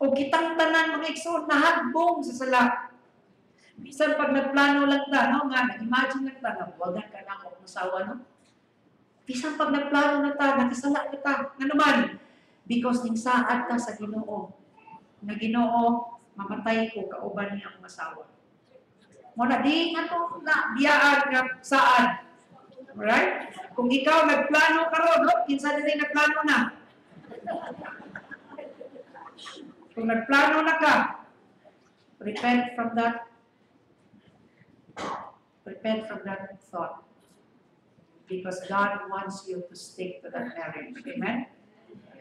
O kitang tanan mga igsoon, nahagbong sa sala. Bisan pag nagplano lang ta, no? Nga, nag-imagine lang ta, nagwagan ka na ako masawa, no? Bisan pag nagplano na ta, nakasala na ta. Nga naman, because ng saad ta sa Ginoo. Na Ginoo, mamatay ko, kauban niya ang masawa. Muna, di nga to, na, biyaan nga saad. Alright? Kung ikaw nagplano ka ron, no? Kinsa din nagplano na. Kung nagplano na ka, repent from that thought. Because God wants you to stick to that marriage. Amen?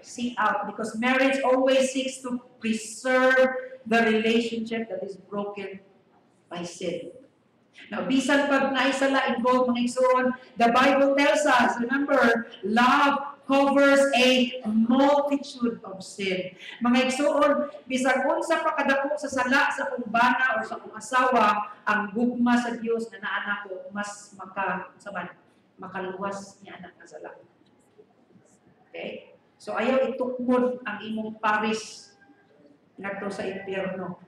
Seek out. Because marriage always seeks to preserve the relationship that is broken by sin. Now, bisan pag naisala involved mga igsoon, the Bible tells us, remember, love covers a multitude of sin. Mga igsoon, bisan unsa pa kadako sa sala sa akong bana o sa akong asawa, ang gugma sa Dios na naanak ko, mas makaluwas niya anak na sala. Okay? So, ayaw itukmod ang imong paris ngadto sa impyerno.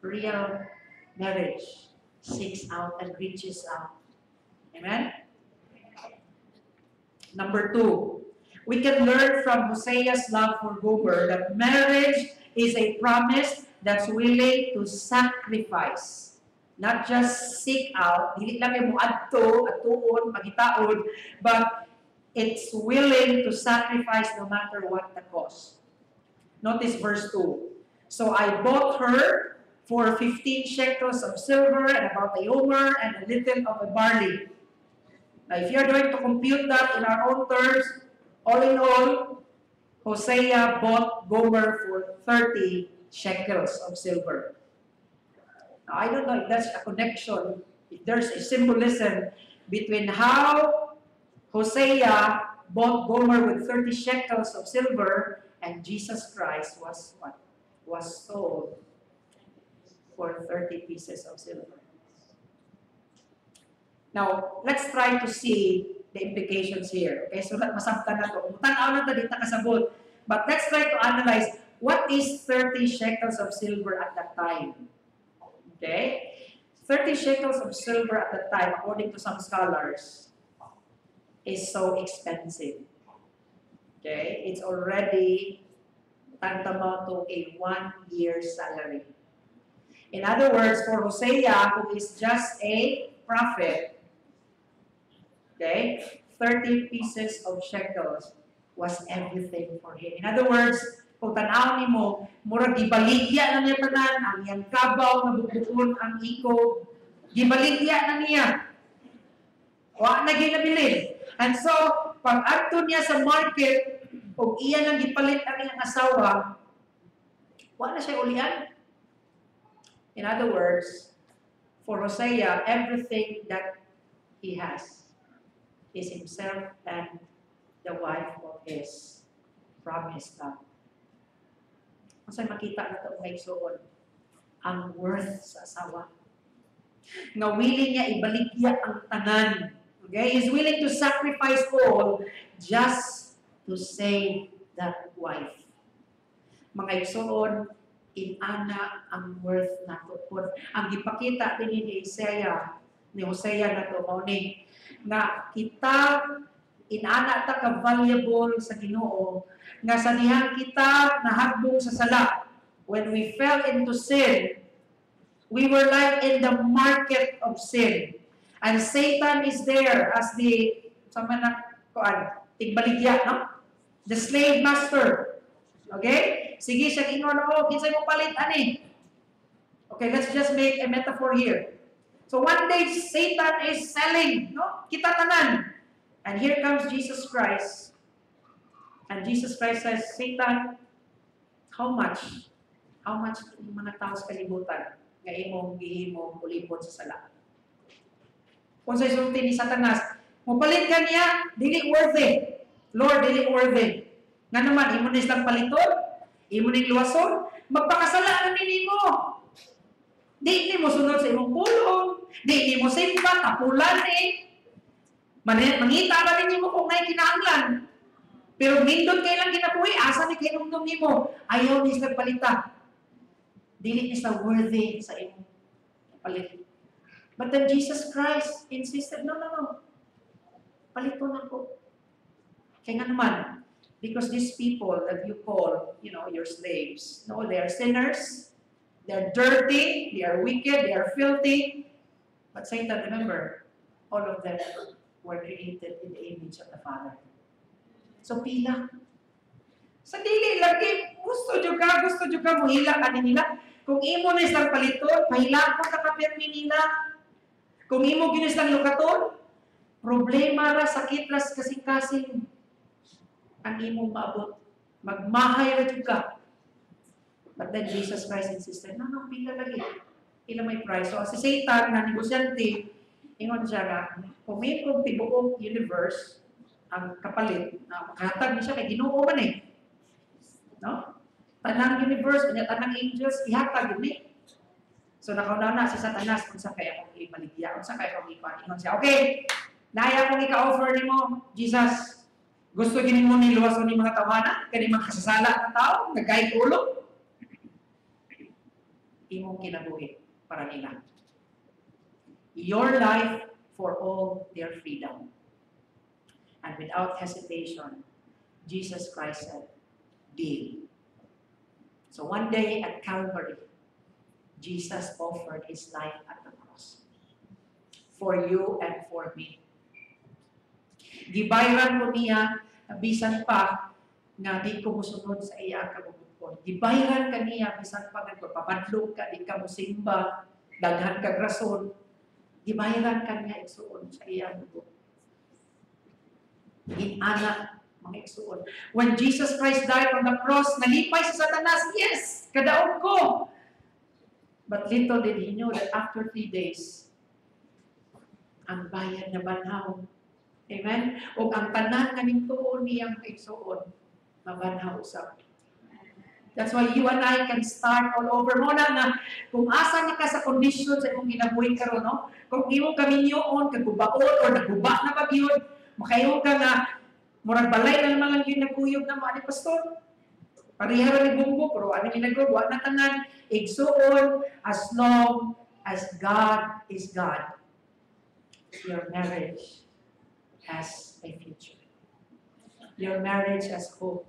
Real marriage seeks out and reaches out. Amen? Number 2, we can learn from Hosea's love for Gomer that marriage is a promise that's willing to sacrifice. Not just seek out, dili lang yung atuon, pagitaon, but it's willing to sacrifice no matter what the cost. Notice verse 2. So I bought her for 15 shekels of silver and about a omer and a little of a barley. Now, if you're going to compute that in our own terms, all in all, Hosea bought Gomer for 30 shekels of silver. Now, I don't know if that's a connection there's a symbolism between how Hosea bought Gomer with 30 shekels of silver, and Jesus Christ was what? Was sold for 30 pieces of silver. Now, let's try to see the implications here. Okay, so masabtan na to. Tanaw na to dito kasabot. But let's try to analyze what is 30 shekels of silver at that time. Okay? 30 shekels of silver at that time, according to some scholars, is so expensive. Okay? It's already tantamount to a 1-year salary. In other words, for Hosea, who is just a prophet, okay, 30 pieces of shekels was everything for him. In other words, kung tanaw ni mo, murag gibaligya na niya tanan, ang iyang kabaw, nabubukon ang iko, gibaligya na niya. Wa na ginabilin. And so, pag adto niya sa market, kung iya nang gipalit ang iyang asawa, wa na siya ulian. In other words, for Hosea, everything that he has is himself and the wife of his promised love. Kasi makita na ito may suon ang worth sa asawa. Nga willing niya ibaligya ang tanan. Okay? He's willing to sacrifice all just to save that wife. Mga igsuon, inana ang worth na ito. Ang ipakita din ni Hosea na ito, ni nga kita inana ta ka valuable sa Ginoo, nga sa dihang kita nahagbong sa sala. When we fell into sin, we were like in the market of sin. And Satan is there as the tigbaligya, no? The slave master. Okay? Sige siya ingon, kinsay mo palit ani. Okay, let's just make a metaphor here. So one day Satan is selling, no? Kita tanan. And here comes Jesus Christ. And Jesus Christ says, Satan, how much? How much yung mga tao sa kalibutan nga imong gihimong ulipon sa sala? Kung sa isulti ni Satanas, mupalit ka niya, dili worthy. Lord, dili worthy. Nga naman, imo na isang paliton, imo na luwason, magpakasala na nimo. Di mo sunod sa imong pulong, di mo simpa, tapulan mangita ba ninyo mo kung ngay kinahanglan. Pero nindot kayo lang ginabuhi, asa ni kinumdum nimo, ayaw ni sa palita. Dili ni sa worthy sa imong palit. But then Jesus Christ insisted, no. Paliton ako. Kaya nga naman, because these people that you call, your slaves, no, they are sinners, they're dirty, they are wicked, they are filthy. But Satan, remember, all of them were created in the image of the Father. So pila. Sa dili lagi, gusto nyo ka, muhila ka nila. Kung imo na isang paliton, pahila ko ka kapirmi nila. Kung imo ginisang lukaton, problema ra, sakit ra, kasing-kasing ang imong maabot. Magmahay ra jud ka. But then Jesus Christ insisted, no, pila lagi. Ila may price. So, si Satan, na negosyante, ingon siya na, kung may tibuong universe, ang kapalit, na makahatag niya siya, kay Ginoo man no? Tanang universe, tanang angels, ihatag yun So, nakauna na si Satanas, kung sa kaya akong ibaligya, kung sa kaya akong ipan. Ingon siya, okay, naya akong ika-offer ni mo, Jesus, gusto ginin mo niluwason ni mga tawanan, kani mga kasasala na tao, nagkait ulo, imong kinabuhi para nila. Your life for all their freedom. And without hesitation, Jesus Christ said, deal. So one day at Calvary, Jesus offered his life at the cross. For you and for me. Gibayran ko niya, bisan pa, nga di ko musunod sa iya kabubukon. Gibayran ka niya, bisan pa nga papadlog ka, di ka musimba, daghan ka rason. Gibayran ka niya igsuon sa iya bubuk. Inana, mga igsuon. When Jesus Christ died on the cross, nalipay sa Satanas, yes, kadaog ko. But little did he know that after 3 days, ang bayan na banhaw. Amen? O ang tanan kaning tuon niyang igsuon, mabanhaw usab. That's why you and I can start all over. Mo na nga, kung asa na ka sa condition sa imong ginabuhi karon, no? Kung imo kaminyoon, kagubaon, or naguba na ba yun, makayo ka nga, murag balay na naman ang ginaguyog na mga ni pastor. Pareha rin ni Bumbo, pero ano ginagawa na tanan, igsuon, as long as God is God, your marriage has a future. Your marriage has hope.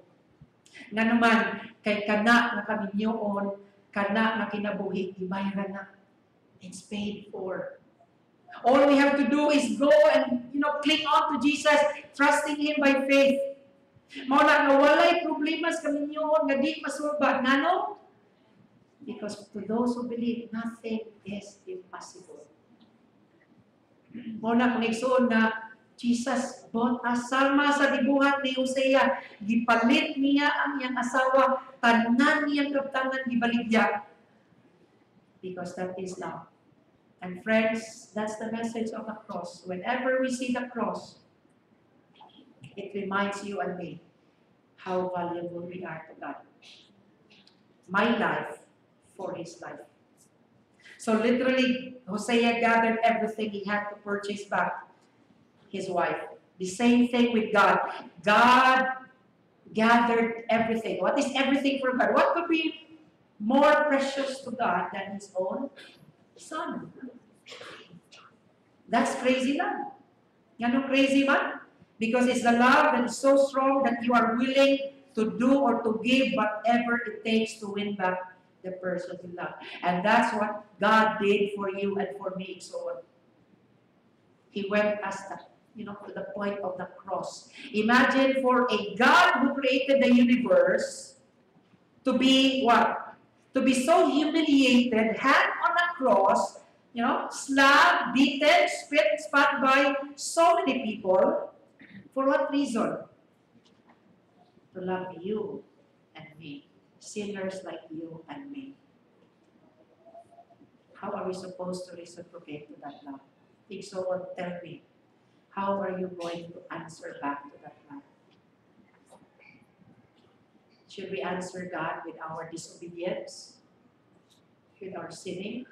Nga naman, kay kana na kaminyoon, kana na kinabuhi, ibayran na. It's paid for. All we have to do is go and, cling on to Jesus, trusting Him by faith. Mao na nga walay problema sa kaminyoon nga di masulba. Ngano? Because to those who believe, nothing is impossible. Mao na kung igsuon na Jesus bought us. Sama sa gibuhat ni Hosea, gipalit niya ang iyang asawa, tanan niyang kaptanan gibaligya. Because that is love. And friends, that's the message of the cross. Whenever we see the cross, it reminds you and me how valuable we are to God. My life for His life. So literally, Hosea gathered everything he had to purchase back his wife. The same thing with God. God gathered everything. What is everything for God? What could be more precious to God than His own Son? That's crazy love. Yan ang crazy man? Because it's the love that is so strong that you are willing to do or to give whatever it takes to win back the person you love. And that's what God did for you and for me. So He went as to the point of the cross. Imagine for a God who created the universe to be what? To be so humiliated, hang on a cross, slapped, beaten, spat by so many people. For what reason? To love you and me, sinners like you and me. How are we supposed to reciprocate to that love? If so, tell me, how are you going to answer back to that love? Should we answer God with our disobedience? With our sinning?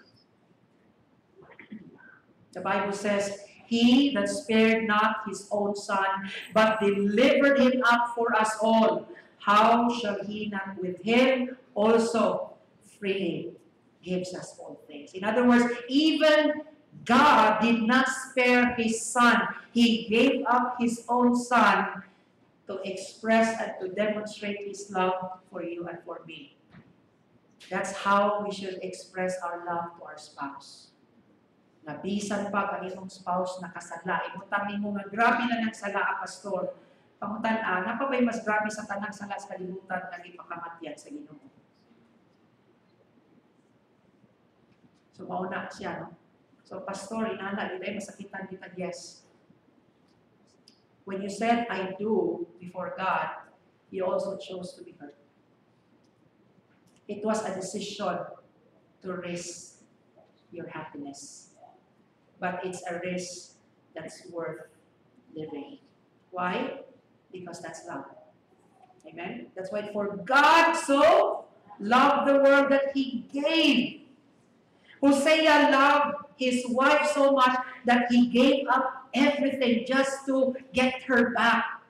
The Bible says, He that spared not His own Son, but delivered Him up for us all, how shall He not with Him also freely gives us all things? In other words, even God did not spare His Son. He gave up His own Son to express and to demonstrate His love for you and for me. That's how we should express our love to our spouse. Nabisan pa ang imong spouse na kasala. Imutan mo nga grabe na ng sala, pastor. Pangutan napabay mas grabe sa tanang sala sa kalibutan nga ipakamatyan sa Ginoo. So mauna siya, no? So pastor, inana, di masakitan kita, yes. When you said, I do before God, you also chose to be hurt. It was a decision to risk your happiness. But it's a risk that's worth living. Why? Because that's love. Amen? That's why for God so loved the world that He gave. Hosea loved his wife so much that he gave up everything just to get her back.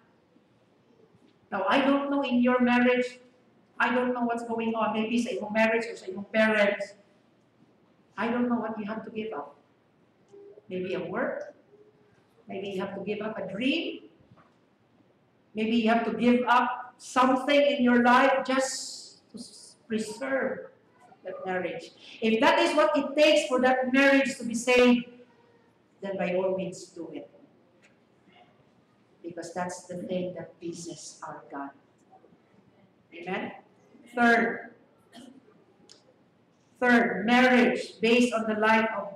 Now, I don't know in your marriage, I don't know what's going on. Maybe sa imong marriage or sa imong parents. I don't know what you have to give up. Maybe a work. Maybe you have to give up a dream. Maybe you have to give up something in your life just to preserve that marriage. If that is what it takes for that marriage to be saved, then by all means do it. Because that's the thing that pleases our God. Amen? Third, marriage based on the life of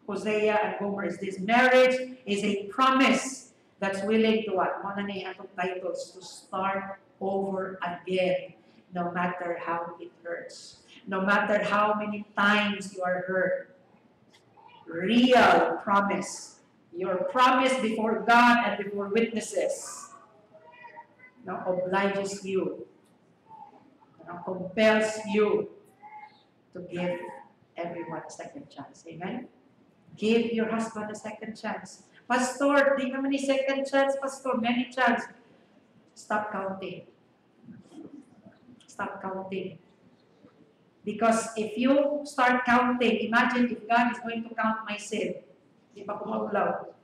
Hosea and Gomer is this. Marriage is a promise that's willing to what? One na atong titles, to start over again, no matter how it hurts. No matter how many times you are hurt. Real promise. your promise before God and before witnesses, obliges you, compels you to give everyone a second chance. Amen? Give your husband a second chance. Pastor, di naman ni second chance, Pastor, many chance. Stop counting. Stop counting. Because if you start counting, imagine if God is going to count my sin. Di ba kumulaw?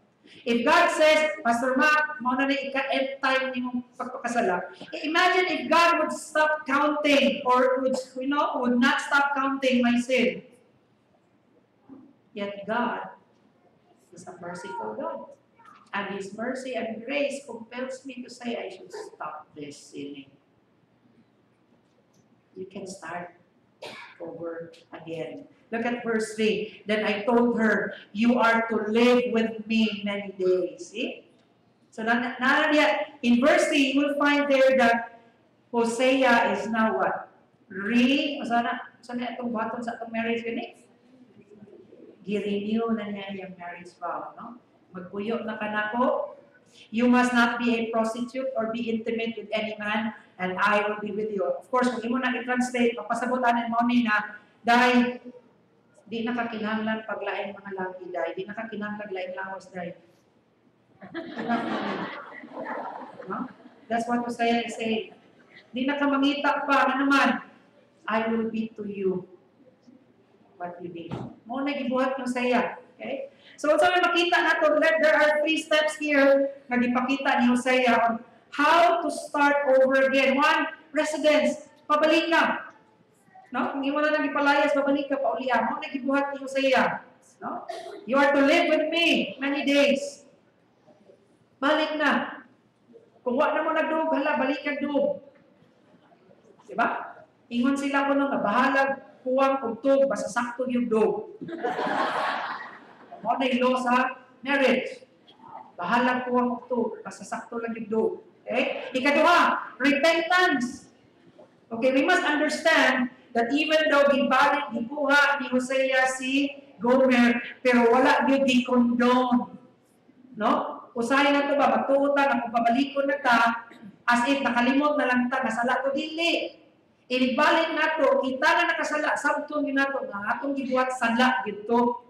If God says, Pastor Mark, mauna na ika-end time ni mong pagpakasala, imagine if God would stop counting or would not stop counting my sin. Yet God is a merciful God. And His mercy and grace compels me to say I should stop this sinning. You can start over again. Look at verse 3. Then I told her, you are to live with me many days. See? So in verse 3, you will find there that Hosea is now what? Sana itong button sa itong marriage gani? Gi-renew na niya yung marriage vow. No? Magpuyo na kanako. You must not be a prostitute or be intimate with any man, and I will be with you. Of course, kung imo na i-translate, papasabutan mo ni na, dahil di nakakinahanglan paglain mga lagi, dahil di nakakinahanglan lain lawas, dahil. No? That's what Hosea is saying. Di nakamangita pa, na naman, I will be to you what you need. Mo na gibuhat ng Hosea. Okay? So, sa makita nato, there are 3 steps here na gipakita ni Hosea on how to start over again. 1, residence, pabalik ka. No? Kung imo na nang ipalayas, babalik ka, paulian. Mo na gibuhat ni Hosea. No? You are to live with me many days. Balik na. Kung wala na mo nagdug, hala, balik ka dug. Diba? Ingon sila ko nung bahalag, kuwang, kugtog, basta sakto yung dug. Mo na ilo sa marriage. Bahalag kuwang, kugtog, basta sakto lang yung dug. Okay? Ikaduha, repentance. Okay, we must understand that even though gibalik, gibuha ni Hosea si Gomer, pero wala gyud gi-condone. No? Usahay na ito ba, magtuutan, kung pabalikon na ta, as if nakalimot na lang ta, nasala to dili. Ibalik na to, kita na nakasala, sabtong yun na to, nga atong gibuhat sala, gito.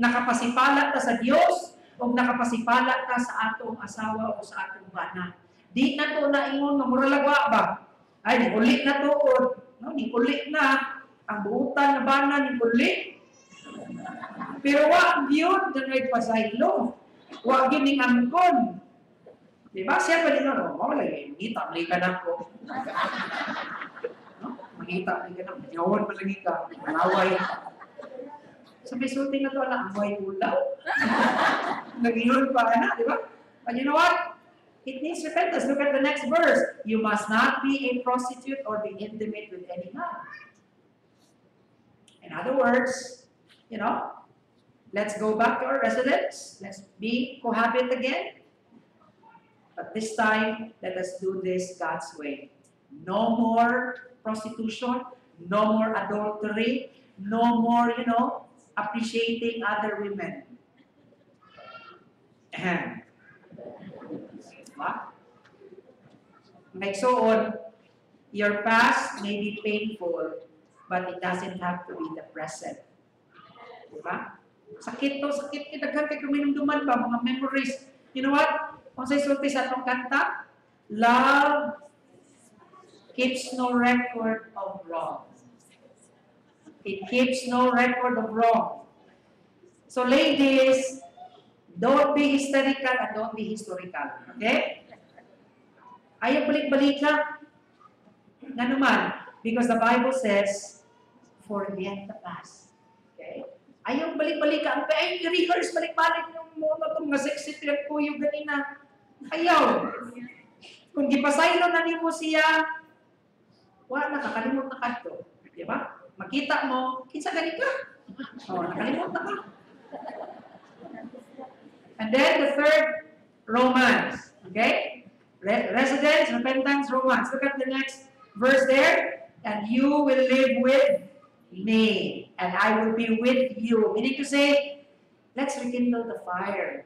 Nakapasipala ta sa Diyos, o nakapasipala ta sa atong asawa o sa atong bana. Di na to na ingon, mamuralagwa ba? Ay, ni ulit na to, no? Ni ulit na, ang buutan na bana, ni ulit. Pero wag yun, dano'y pasaylo. Wag yun ning angkon. Diba? Siya pa din ano, wala yung ngita, malika na ko. No? Magita, malika na, ngawan malagi ka, malaway. Sabi sulti na to, ang way ulaw. Nag-iyon pa na, di ba? But you know what? It needs repentance. Look at the next verse. You must not be a prostitute or be intimate with any man. In other words, let's go back to our residence. Let's cohabit again. But this time, let us do this God's way. No more prostitution, no more adultery, no more, appreciating other women. Like so on, your past may be painful, but it doesn't have to be the present. Diba? Sakit to, sakit. Daghan kay kuminumduman ba, mga memories. You know what? Kung sa isulti sa itong kanta, love keeps no record of wrong. It keeps no record of wrong. So ladies, don't be hysterical and don't be historical. Okay? Ayaw balik-balik lang. Nga naman, because the Bible says, forget the past. Okay? Ayaw balik-balik ka. Ay, rehearse, balik-balik yung mga sexy trip ko yung ganina. Ayaw. Kung gipasaylo na ni mo siya, wala, nakakalimot na ka ito. Diba? Makita mo, kinsa gani ka? Nakalimot na ka. And then the third, romance. Okay? Residence, repentance, romance. Look at the next verse there. And you will live with me, and I will be with you. Meaning to say, Let's rekindle the fire.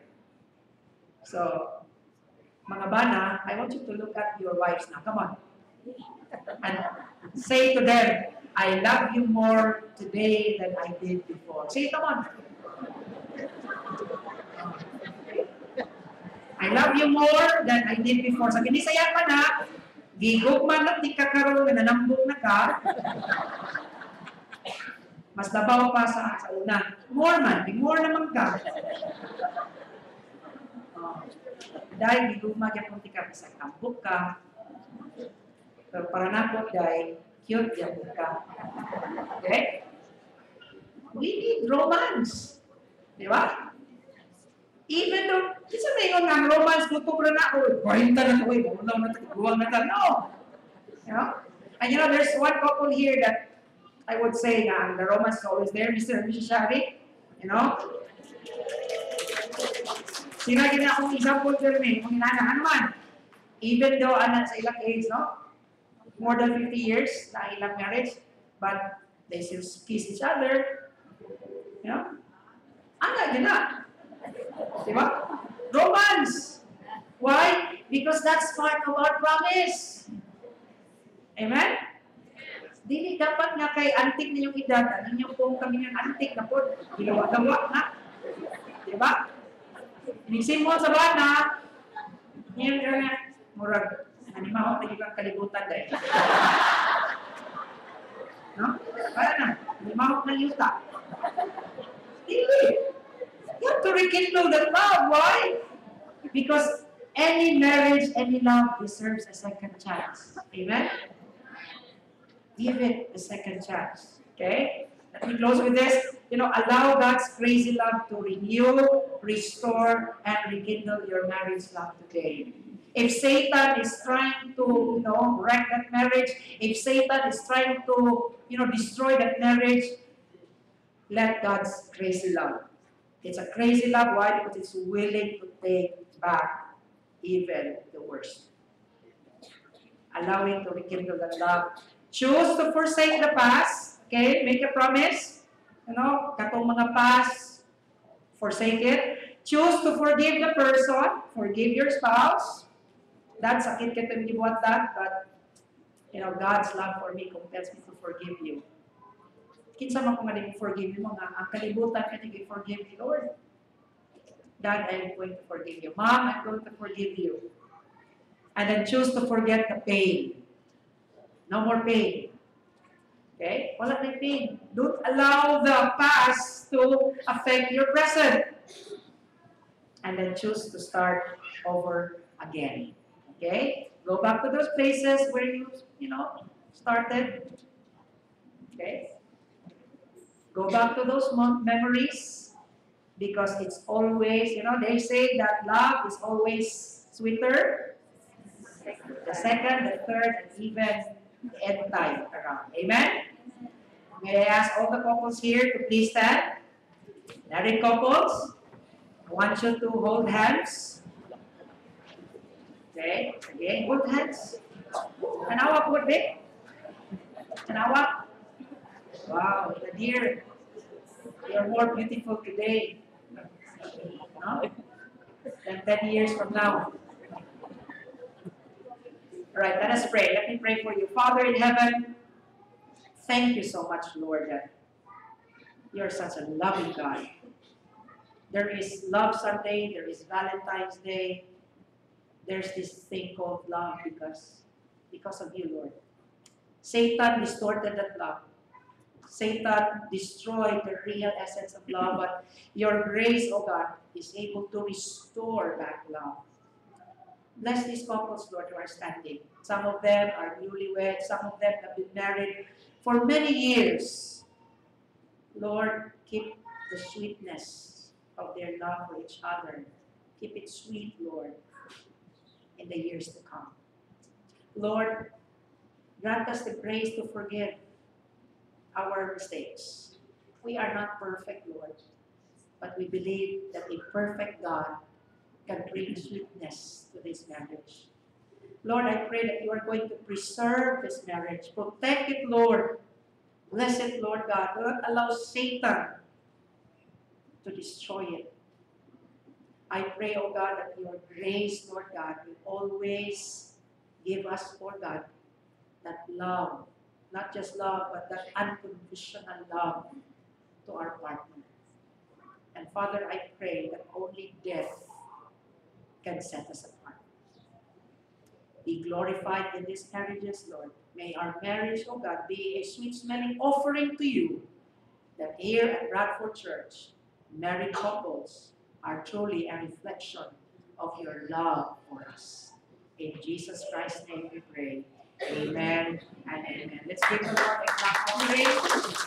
So, mga bana, I want you to look at your wives now. Come on. And say to them, I love you more today than I did before. Say, come on. I love you more than I did before. Sa Binisaya pa na, gigog man at di kakaroon na nanambog na ka, mas labaw pa sa una. More man, di more naman ka. Dahil gigog man kaya punti ka, sa nambog ka. Pero para napot, dahil cute yan ka. Okay? We need romance. Di ba? Even though, isa na yun ng romance, tutubra na ako, 40 na ako, bulang na ito, buwang na ito. No! You know? And you know, there's one couple here that I would say na the romance is always there, Mr. and Mrs. Shari. You know? Sinagin na akong example ko rin, kung inanahan man. Even though, sa ilang age, no? More than 50 years na ilang marriage, but they still kiss each other. You know? Ano na? Diba? Romance. Why? Because that's part of our promise. Amen? Dili dapat nga kay antik ninyong edad, ninyo pong kami ng antik na po, gilawa-gawa na. Diba? Nagsimol sa bana, ngayon nga, murag, animaho na ibang kalibutan dahil. No? Kaya na, animaho na yuta. Dili. You have to rekindle the love. Why? Because any marriage, any love deserves a second chance. Amen? Give it a second chance. Okay? Let me close with this. You know, allow God's crazy love to renew, restore, and rekindle your marriage love today. If Satan is trying to, wreck that marriage, if Satan is trying to, destroy that marriage, let God's crazy love. It's a crazy love. Why? Because it's willing to take back even the worst. Allow it to rekindle the love. Choose to forsake the past. Okay? Make a promise. Katong mga past, forsake it. Choose to forgive the person. Forgive your spouse. That's sakit kita hindi buat that, but God's love for me compels me to forgive you. Kinsa man kung nga forgive mo nga, ang kalibutan ka hindi forgive you, Lord. Dad, I'm going to forgive you. Mom, I'm going to forgive you. And then choose to forget the pain. No more pain. Okay? Wala na pain. Don't allow the past to affect your present. And then choose to start over again. Okay? Go back to those places where you started. Okay? Go back to those memories because it's always, they say that love is always sweeter. The second, the third, and even the end time around. Amen? May I ask all the couples here to please stand? Married couples, I want you to hold hands. Okay? Again, hold hands. Tanawa po, Vic. Tanawa. Wow, dear, you're more beautiful today, no? Than 10 years from now. All right, let us pray. Let me pray for you. Father in heaven, thank you so much, Lord, that you're such a loving God. There is Love Sunday, there is Valentine's Day. There's this thing called love because of you, Lord. Satan distorted that love. Satan destroyed the real essence of love, but your grace, oh God, is able to restore back love. Bless these couples, Lord, who are standing. Some of them are newlywed, some of them have been married for many years. Lord, keep the sweetness of their love for each other. Keep it sweet, Lord, in the years to come. Lord, grant us the grace to forgive our mistakes. We are not perfect, Lord, but we believe that a perfect God can bring sweetness to this marriage. Lord, I pray that you are going to preserve this marriage. Protect it, Lord. Bless it, Lord God. Do not allow Satan to destroy it. I pray, O God, that your grace, Lord God, will always give us, Lord God, that love, not just love, but that unconditional love to our partner. And Father, I pray that only death can set us apart. Be glorified in these marriages, Lord. May our marriage, oh God, be a sweet-smelling offering to you, that here at Bradford Church, married couples are truly a reflection of your love for us. In Jesus Christ's name we pray. Amen and amen. Let's give the Lord a clap of praise.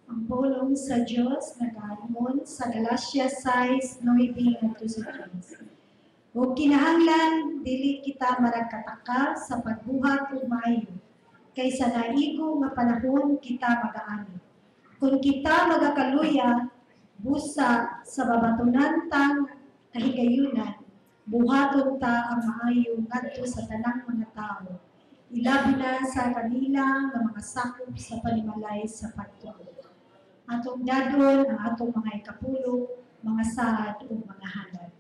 Ang pulong sa Diyos nagaamon sa Galatia 6:9 ngadto sa 10. O kinahanglan dili kita maragkataka sa pagbuhat ug maayo, kaysa naigo nga panahon kita magaani. Kung kita magakaluya busa sa babatunan tang kahigayunan, buhaton ta ang maayo ngadto sa tanang mga tao, ilabi na sa kanila nga mga sakop sa panimalay sa pagtuo. Atong dadon ang atong mga ikapulo, mga saad o mga halad.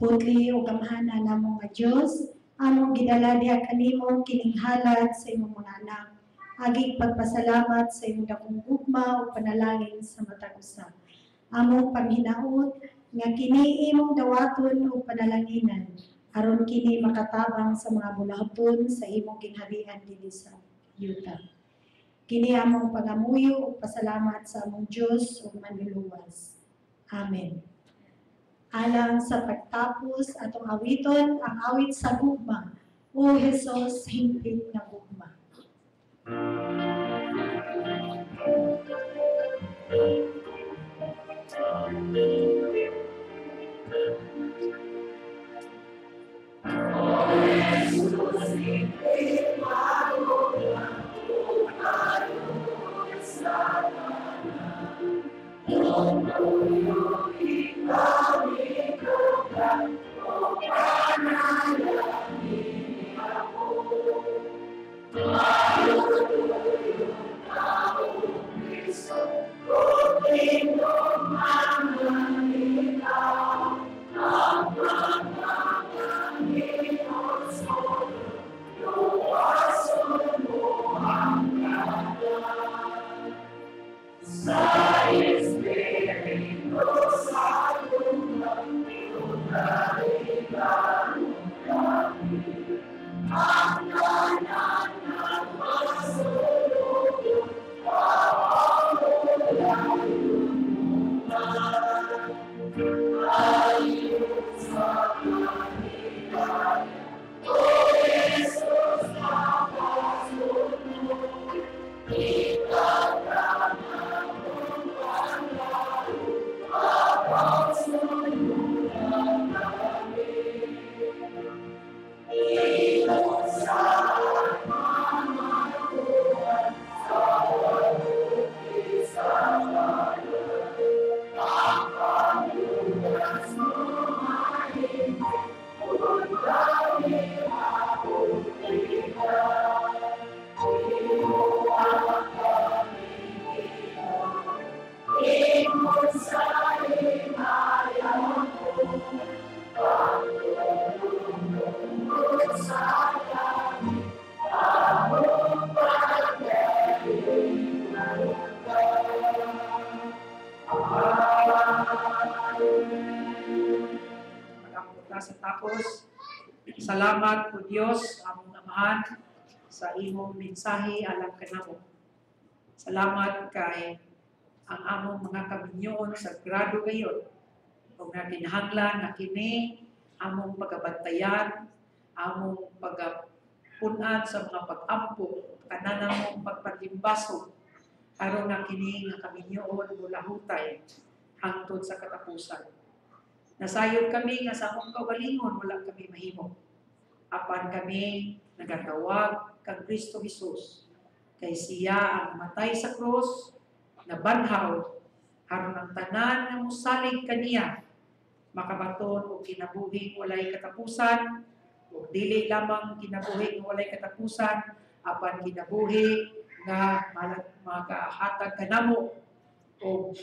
Putli o gamhanan namong nga Diyos, among gidala diha kanimo kining halad sa imong mga anak. Aging pagpasalamat sa imong dakong gugma o panalangin sa matag usa. Among panghinaot nga kini imong dawaton o panalanginan aron kini makatabang sa mga bulahaton sa imong gingharian dinhi sa yuta. Kini among pagamuyo o pasalamat sa among Diyos o manluluwas. Amen. Alang sa pagtapos atong awiton ang awit sa gugma, O Jesus, hingpit na gugma. Sa tapos, salamat po Diyos, among amahan, sa imong mensahe alang kanamo. Salamat kay ang among mga kaminyoon sa grado gayon. Kung nakinahanglan na kini, among pagabantayan, among pagapunan sa mga pag-ampo, kananamong pagpaglimbaso, aron na kini nga kaminyoon mula hutay hangtod sa katapusan. Nasayod kami nga sa among kaugalingon wala kami mahimo. Apan kami nagatawag kang Kristo Jesus. Kay siya ang namatay sa krus, nabanhaw, aron ang tanan nga mosalig kaniya, makabaton o kinabuhing walay katapusan, o dili lamang kinabuhi nga walay katapusan, apan kinabuhi nga makahatag kanamo o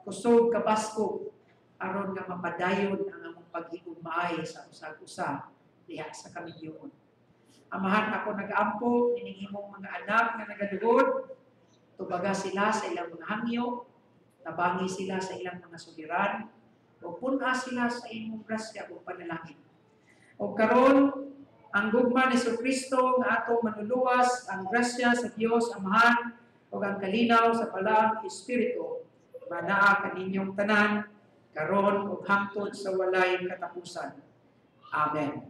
kusog kabasko aron nga mapadayon ang among paghigugmaay sa usag-usa diha sa kaminyoon. Amahan ako nag-ampo ining imong mga anak nga nagaduhod, tubaga sila sa ilang mga hangyo, nabangi sila sa ilang mga suliran, o puna sila sa imong grasya o panalangin. O karon ang gugma ni Kristo nga atong manuluwas, ang grasya sa Dios Amahan o ang kalinaw sa palaang Espiritu, manaa kaninyong tanan, karon ug hangtod sa walay katapusan. Amen.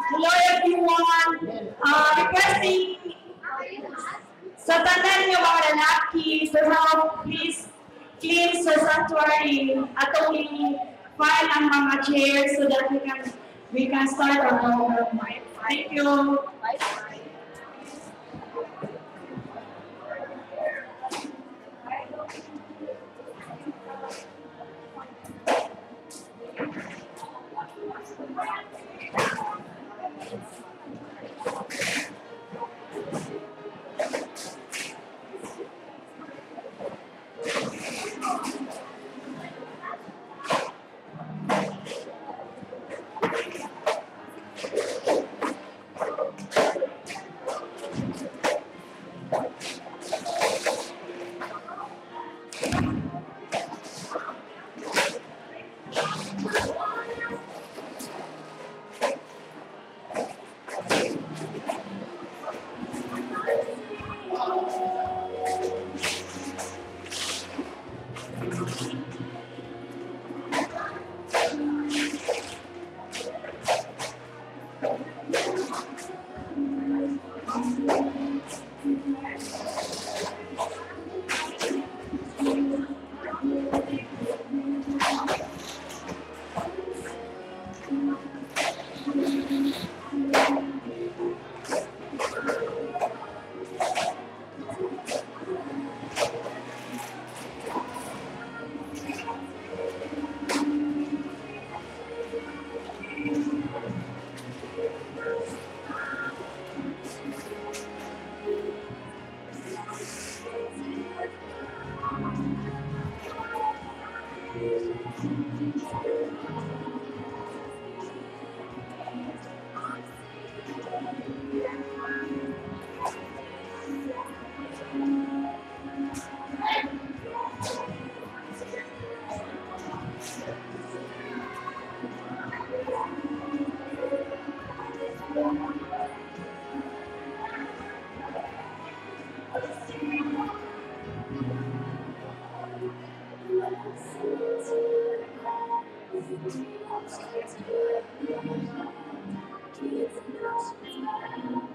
Hello everyone! Requesting sa tanan niyo mga lalaki to help please clean sa sanctuary atong i-file ang mga chairs so that we can start our program. Thank you! Thank you.